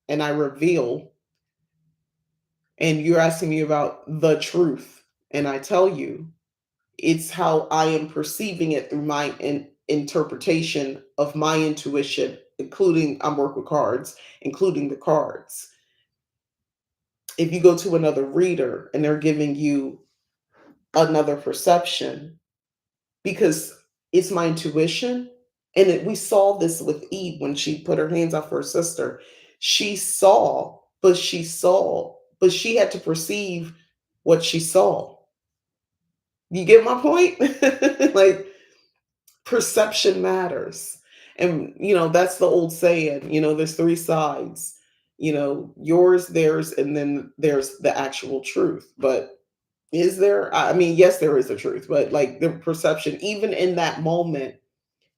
and I reveal, and you're asking me about the truth, and I tell you it's how I am perceiving it through my interpretation of my intuition, including I work with cards, including the cards. If you go to another reader and they're giving you another perception, because it's my intuition, and we saw this with Eve when she put her hands up for her sister. She saw, but she had to perceive what she saw. You get my point? Like, perception matters. And that's the old saying, there's three sides. Yours, theirs, and then there's the actual truth. But is there? I mean, yes, there is a truth, but like the perception, even in that moment,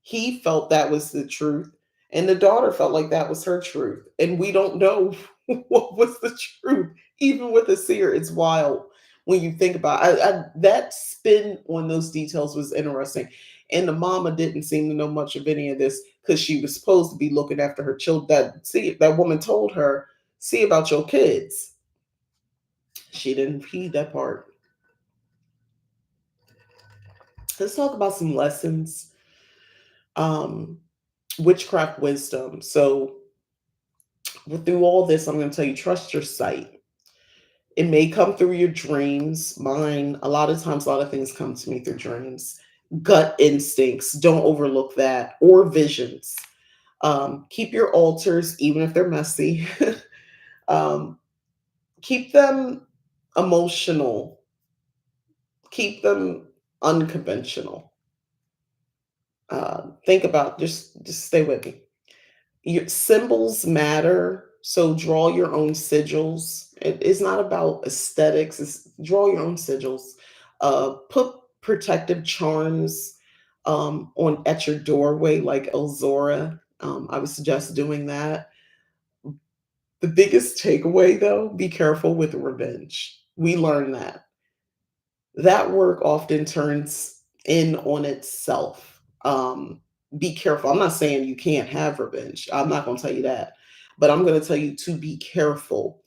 he felt that was the truth, and the daughter felt like that was her truth. And we don't know what was the truth, even with a seer. It's wild when you think about it. That spin on those details was interesting. And the mama didn't seem to know much of any of this because she was supposed to be looking after her children. That woman told her, see about your kids. She didn't heed that part. Let's talk about some lessons. Um, Witchcraft wisdom. So through all this, I'm going to tell you, trust your sight. It may come through your dreams. Mine, a lot of times, a lot of things come to me through dreams. Gut instincts, don't overlook that, or visions. Keep your altars, even if they're messy. um, Keep them emotional. Keep them unconventional. Think about, just stay with me. Your symbols matter, so draw your own sigils. It's not about aesthetics. It's draw your own sigils. Put protective charms on at your doorway, like Elzora. I would suggest doing that. The biggest takeaway, though, be careful with revenge. We learn that work often turns in on itself. Be careful. I'm not saying you can't have revenge. I'm not going to tell you that. But I'm going to tell you to be careful.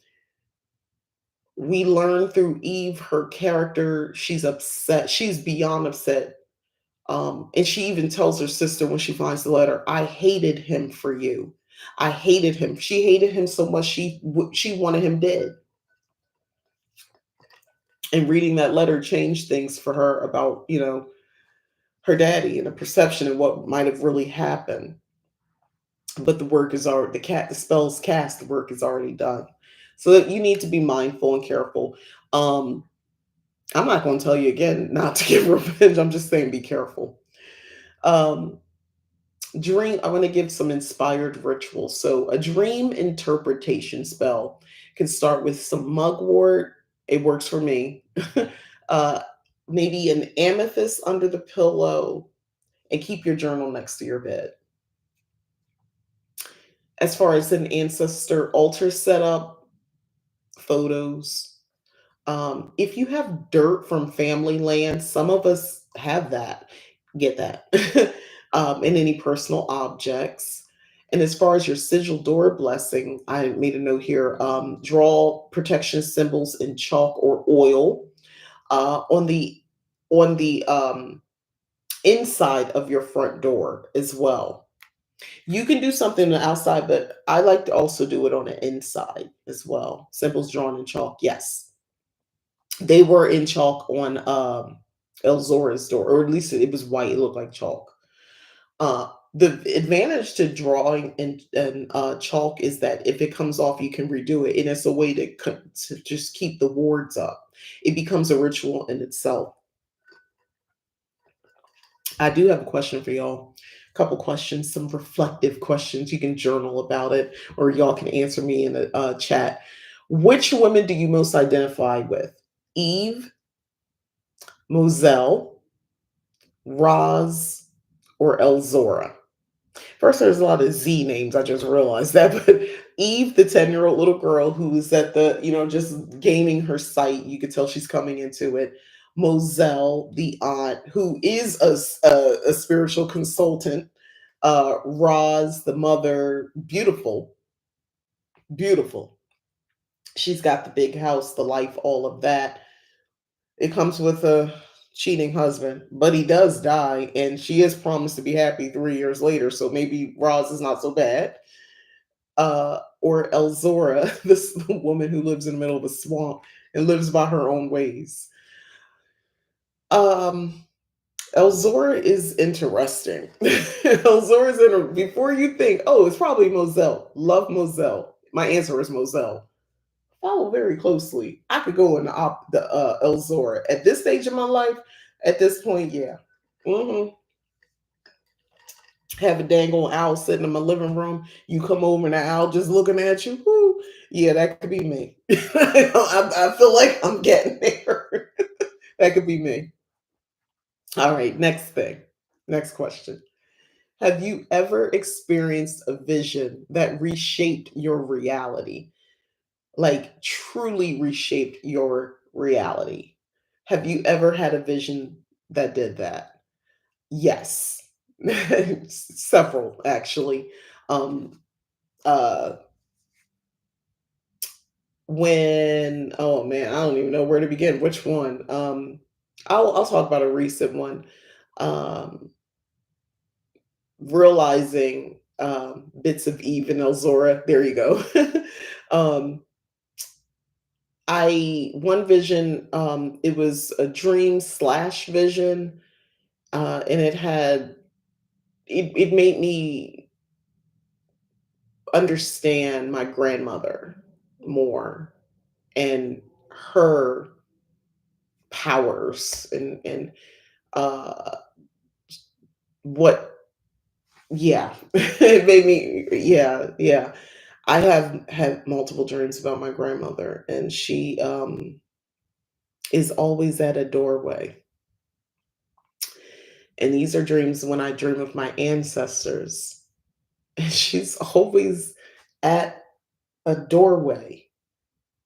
We learn through Eve, her character, she's upset. She's beyond upset. And she even tells her sister when she finds the letter, I hated him for you. I hated him. She hated him so much she wanted him dead. And reading that letter changed things for her about, her daddy and the perception of what might have really happened. But the work is already the spell's cast, the work is already done. So that you need to be mindful and careful. Um, I'm not going to tell you again not to get revenge. I'm just saying be careful. Um, I'm going to give some inspired rituals. So a dream interpretation spell can start with some mugwort. It works for me. uh, Maybe an amethyst under the pillow, and keep your journal next to your bed. As far as an ancestor altar setup, photos. If you have dirt from family land, some of us have that, get that, and any personal objects. And as far as your sigil door blessing, I made a note here. Draw protection symbols in chalk or oil on the inside of your front door as well. You can do something on the outside, but I like to also do it on the inside as well. Symbols drawn in chalk. Yes. They were in chalk on Elzora's door, or at least it was white. It looked like chalk. The advantage to drawing in chalk is that if it comes off, you can redo it. And it's a way to just keep the wards up. It becomes a ritual in itself. I do have a question for y'all. A couple questions, some reflective questions. You can journal about it, or y'all can answer me in the chat. Which women do you most identify with? Eve, Mozelle, Roz, or Elzora? First, there's a lot of Z names. I just realized that. But Eve, the 10-year-old little girl who's at the, just gaining her sight, you could tell she's coming into it. Mozelle, the aunt, who is a spiritual consultant. Roz, the mother, beautiful, beautiful. She's got the big house, the life, all of that. It comes with a cheating husband, but he does die, and she is promised to be happy 3 years later. So maybe Roz is not so bad. Or Elzora, this woman who lives in the middle of a swamp and lives by her own ways. Um, Elzora is interesting. Elzora is before you think, oh, it's probably Mozelle. Love Mozelle. My answer is Mozelle. Follow very closely. I could go in the Elzora at this stage of my life. At this point, yeah. hmm Have a dang old owl sitting in my living room. You come over and the owl just looking at you. Whoo. Yeah, that could be me. I feel like I'm getting there. That could be me. All right, next thing. Next question. Have you ever experienced a vision that reshaped your reality? Like truly reshaped your reality? Have you ever had a vision that did that? Yes. Several actually. Um uh when oh man, I don't even know where to begin. Which one? I'll talk about a recent one. Um Realizing bits of Eve and Elzora. There you go. um I one vision, it was a dream slash vision, and it made me understand my grandmother more and her powers and uh what yeah. It made me yeah. I have had multiple dreams about my grandmother, and she is always at a doorway. And these are dreams when I dream of my ancestors. And she's always at a doorway.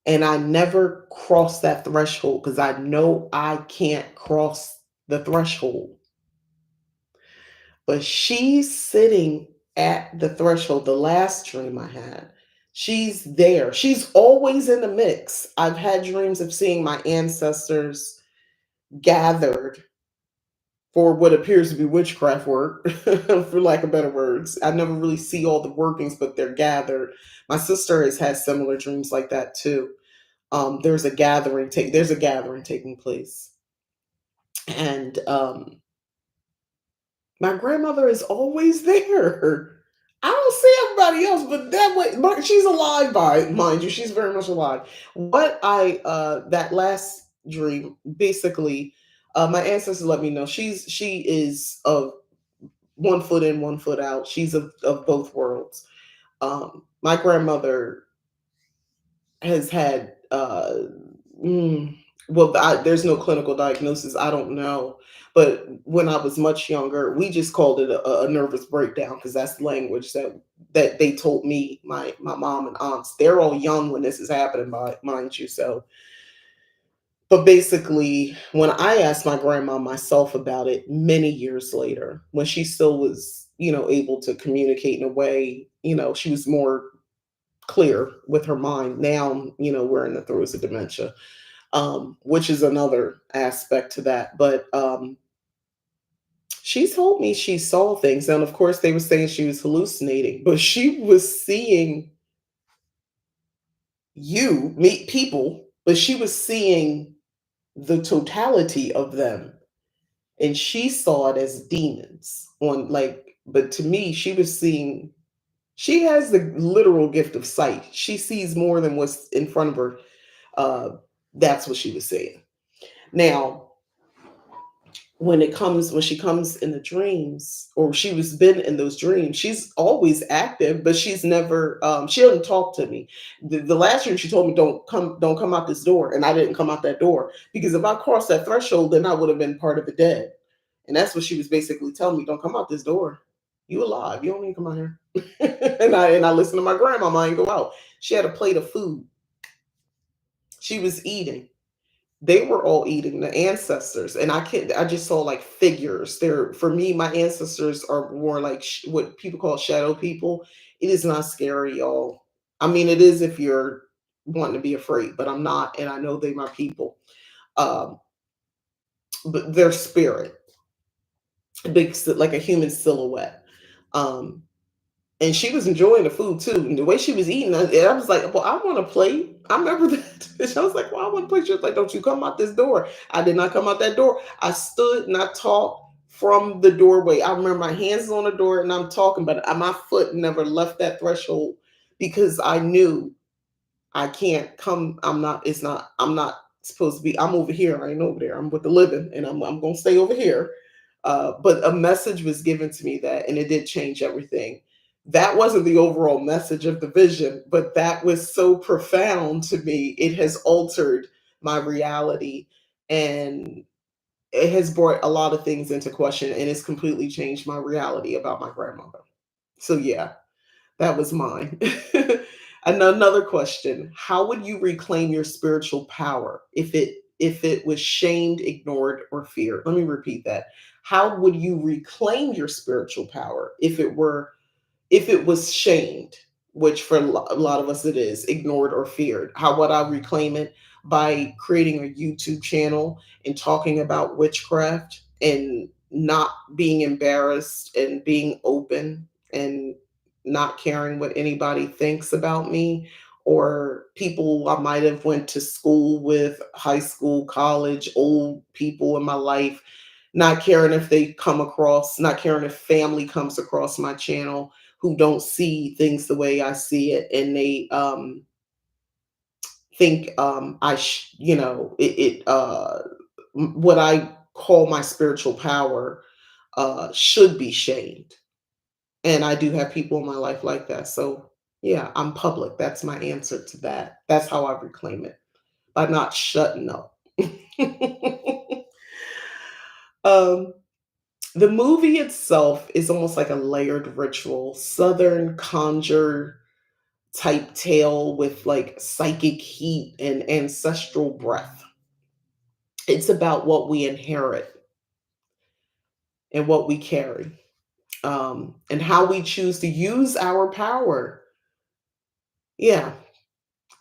And I never cross that threshold because I know I can't cross the threshold. But she's sitting at the threshold, the last dream I had. She's there. She's always in the mix. I've had dreams of seeing my ancestors gathered for what appears to be witchcraft work, for lack of better words. I never really see all the workings, but they're gathered. My sister has had similar dreams like that too. There's a gathering taking place, and my grandmother is always there. I don't see everybody else, but that way, but she's alive, mind you, she's very much alive. What I That last dream, basically, my ancestors let me know she is of 1 foot in, 1 foot out. She's of both worlds. My grandmother has had, mm, well, there's no clinical diagnosis. I don't know. But when I was much younger, we just called it a nervous breakdown because that's the language that they told me, my mom and aunts. They're all young when this is happening, mind you. So, but basically, when I asked my grandma myself about it many years later, when she still was, able to communicate in a way, she was more clear with her mind. Now, we're in the throes of dementia, which is another aspect to that. But she told me she saw things. And of course, they were saying she was hallucinating, but she was seeing meet people, but she was seeing the totality of them, and she saw it as demons on, like, but to me she has the literal gift of sight. She sees more than what's in front of her. uh that's what she was saying. Now, when she comes in the dreams, or she was been in those dreams, she's always active, but she's never she doesn't talk to me. The last dream she told me, don't come out this door, and I didn't come out that door, because if I crossed that threshold, then I would have been part of the dead. And that's what she was basically telling me. Don't come out this door. You alive. You don't need to come out here. and I listened to my grandmama and go out. She had a plate of food. She was eating. They were all eating, the ancestors, and I just saw like figures. They're, for me, my ancestors are more like what people call shadow people. It is not scary, y'all. I mean, it is if you're wanting to be afraid, but I'm not, and I know they my people. Um, but their spirit, big like a human silhouette. Um, and she was enjoying the food too. And the way she was eating, I was like, "Well, I want to play." I remember that. I was like, "Well, I want to play." She was like, "Don't you come out this door." I did not come out that door. I stood and I talked from the doorway. I remember my hands on the door and I'm talking, but my foot never left that threshold because I knew I can't come. I'm not. It's not. I'm not supposed to be. I'm over here. I ain't over there. I'm with the living, and I'm gonna stay over here. But a message was given to me that, and it did change everything. That wasn't the overall message of the vision, but that was so profound to me. It has altered my reality, and it has brought a lot of things into question, and it's completely changed my reality about my grandmother. So yeah, that was mine. And another question: how would you reclaim your spiritual power if it was shamed, ignored, or feared? Let me repeat that. How would you reclaim your spiritual power if it was shamed, which for a lot of us it is, ignored or feared? How would I reclaim it? By creating a YouTube channel and talking about witchcraft and not being embarrassed and being open and not caring what anybody thinks about me or people I might have went to school with, high school, college, old people in my life, not caring if they come across, not caring if family comes across my channel who don't see things the way I see it, and they think what I call my spiritual power should be shamed. And I do have people in my life like that. So yeah, I'm public. That's my answer to that. That's how I reclaim it, by not shutting up. um, the movie itself is almost like a layered ritual, Southern Conjure type tale with like psychic heat and ancestral breath. It's about what we inherit and what we carry, and how we choose to use our power. Yeah.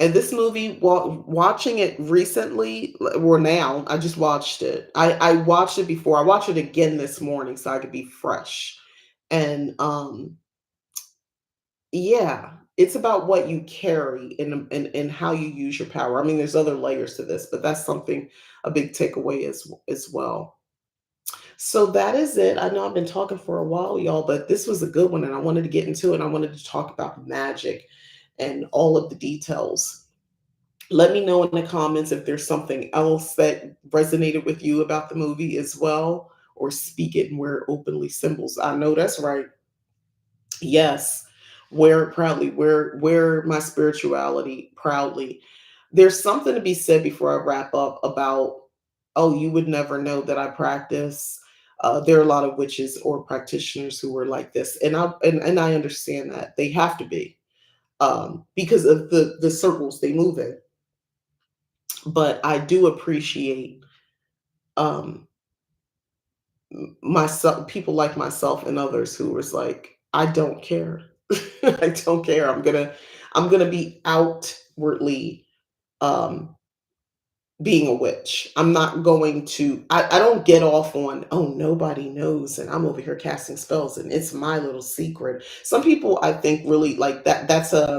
And this movie, watching it recently, or now, I just watched it. I watched it before. I watched it again this morning so I could be fresh. And yeah, it's about what you carry and how you use your power. I mean, there's other layers to this, but that's something, a big takeaway as well. So that is it. I know I've been talking for a while, y'all, but this was a good one and I wanted to get into it. I wanted to talk about magic and all of the details. Let me know in the comments if there's something else that resonated with you about the movie as well, or speak it and wear it openly, symbols. I know that's right. Yes, wear it proudly. Wear my spirituality proudly. There's something to be said before I wrap up about, oh, you would never know that I practice. There are a lot of witches or practitioners who are like this, and I understand that they have to be, because of the circles they move in. But I do appreciate, um, myself, people like myself and others who was like, I don't care. I don't care. I'm gonna be outwardly, um being a witch. I'm not going to, I don't get off on, oh, nobody knows and I'm over here casting spells and it's my little secret. Some people I think really like that. That's a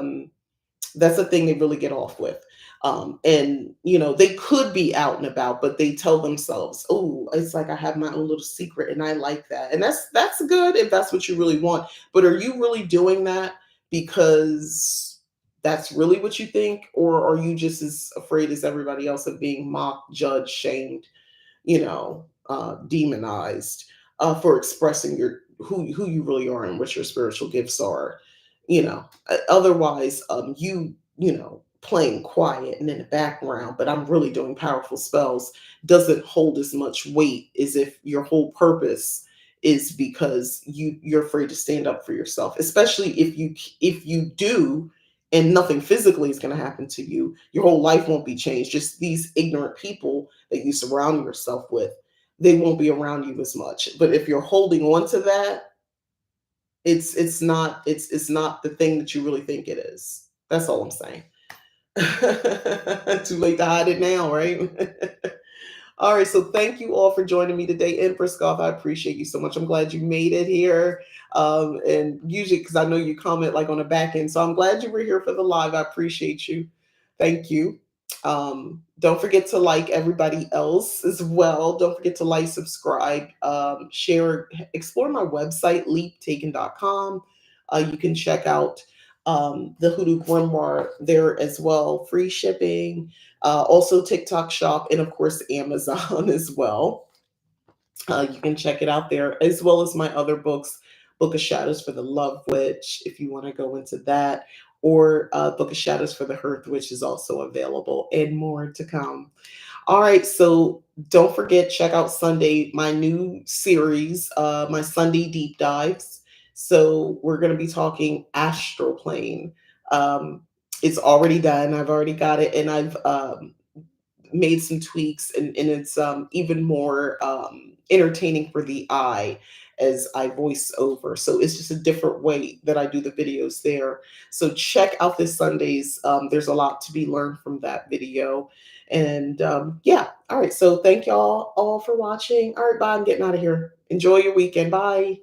thing they really get off with. And they could be out and about, but they tell themselves, "Oh, it's like I have my own little secret, and I like that." And that's good if that's what you really want. But are you really doing that because that's really what you think, or are you just as afraid as everybody else of being mocked, judged, shamed, demonized, for expressing your who you really are and what your spiritual gifts are? Otherwise, you playing quiet and in the background, but I'm really doing powerful spells, doesn't hold as much weight as if your whole purpose is because you're afraid to stand up for yourself, especially if you do, and nothing physically is going to happen to you, your whole life won't be changed. Just these ignorant people that you surround yourself with, they won't be around you as much. But if you're holding on to that, it's not the thing that you really think it is. That's all I'm saying. Too late to hide it now, right? All right, so thank you all for joining me today. Empress Golf, I appreciate you so much. I'm glad you made it here. And usually, because I know you comment like on the back end, so I'm glad you were here for the live. I appreciate you. Thank you. Don't forget to like everybody else as well. Don't forget to like, subscribe, share, explore my website, leaptaken.com. You can check out the Hoodoo Grimoire there as well, free shipping, also TikTok shop, and of course Amazon as well. You can check it out there, as well as my other books, Book of Shadows for the Love Witch, if you want to go into that, or Book of Shadows for the Hearth Witch is also available, and more to come. All right, so don't forget, check out Sunday, my new series, my Sunday deep dives. So we're going to be talking astral plane. Um, it's already done. I've already got it, and I've made some tweaks, and it's even more entertaining for the eye as I voice over. So it's just a different way that I do the videos there. So check out this Sunday's. There's a lot to be learned from that video. And yeah, all right. So thank y'all all for watching. All right, bye. I'm getting out of here. Enjoy your weekend. Bye.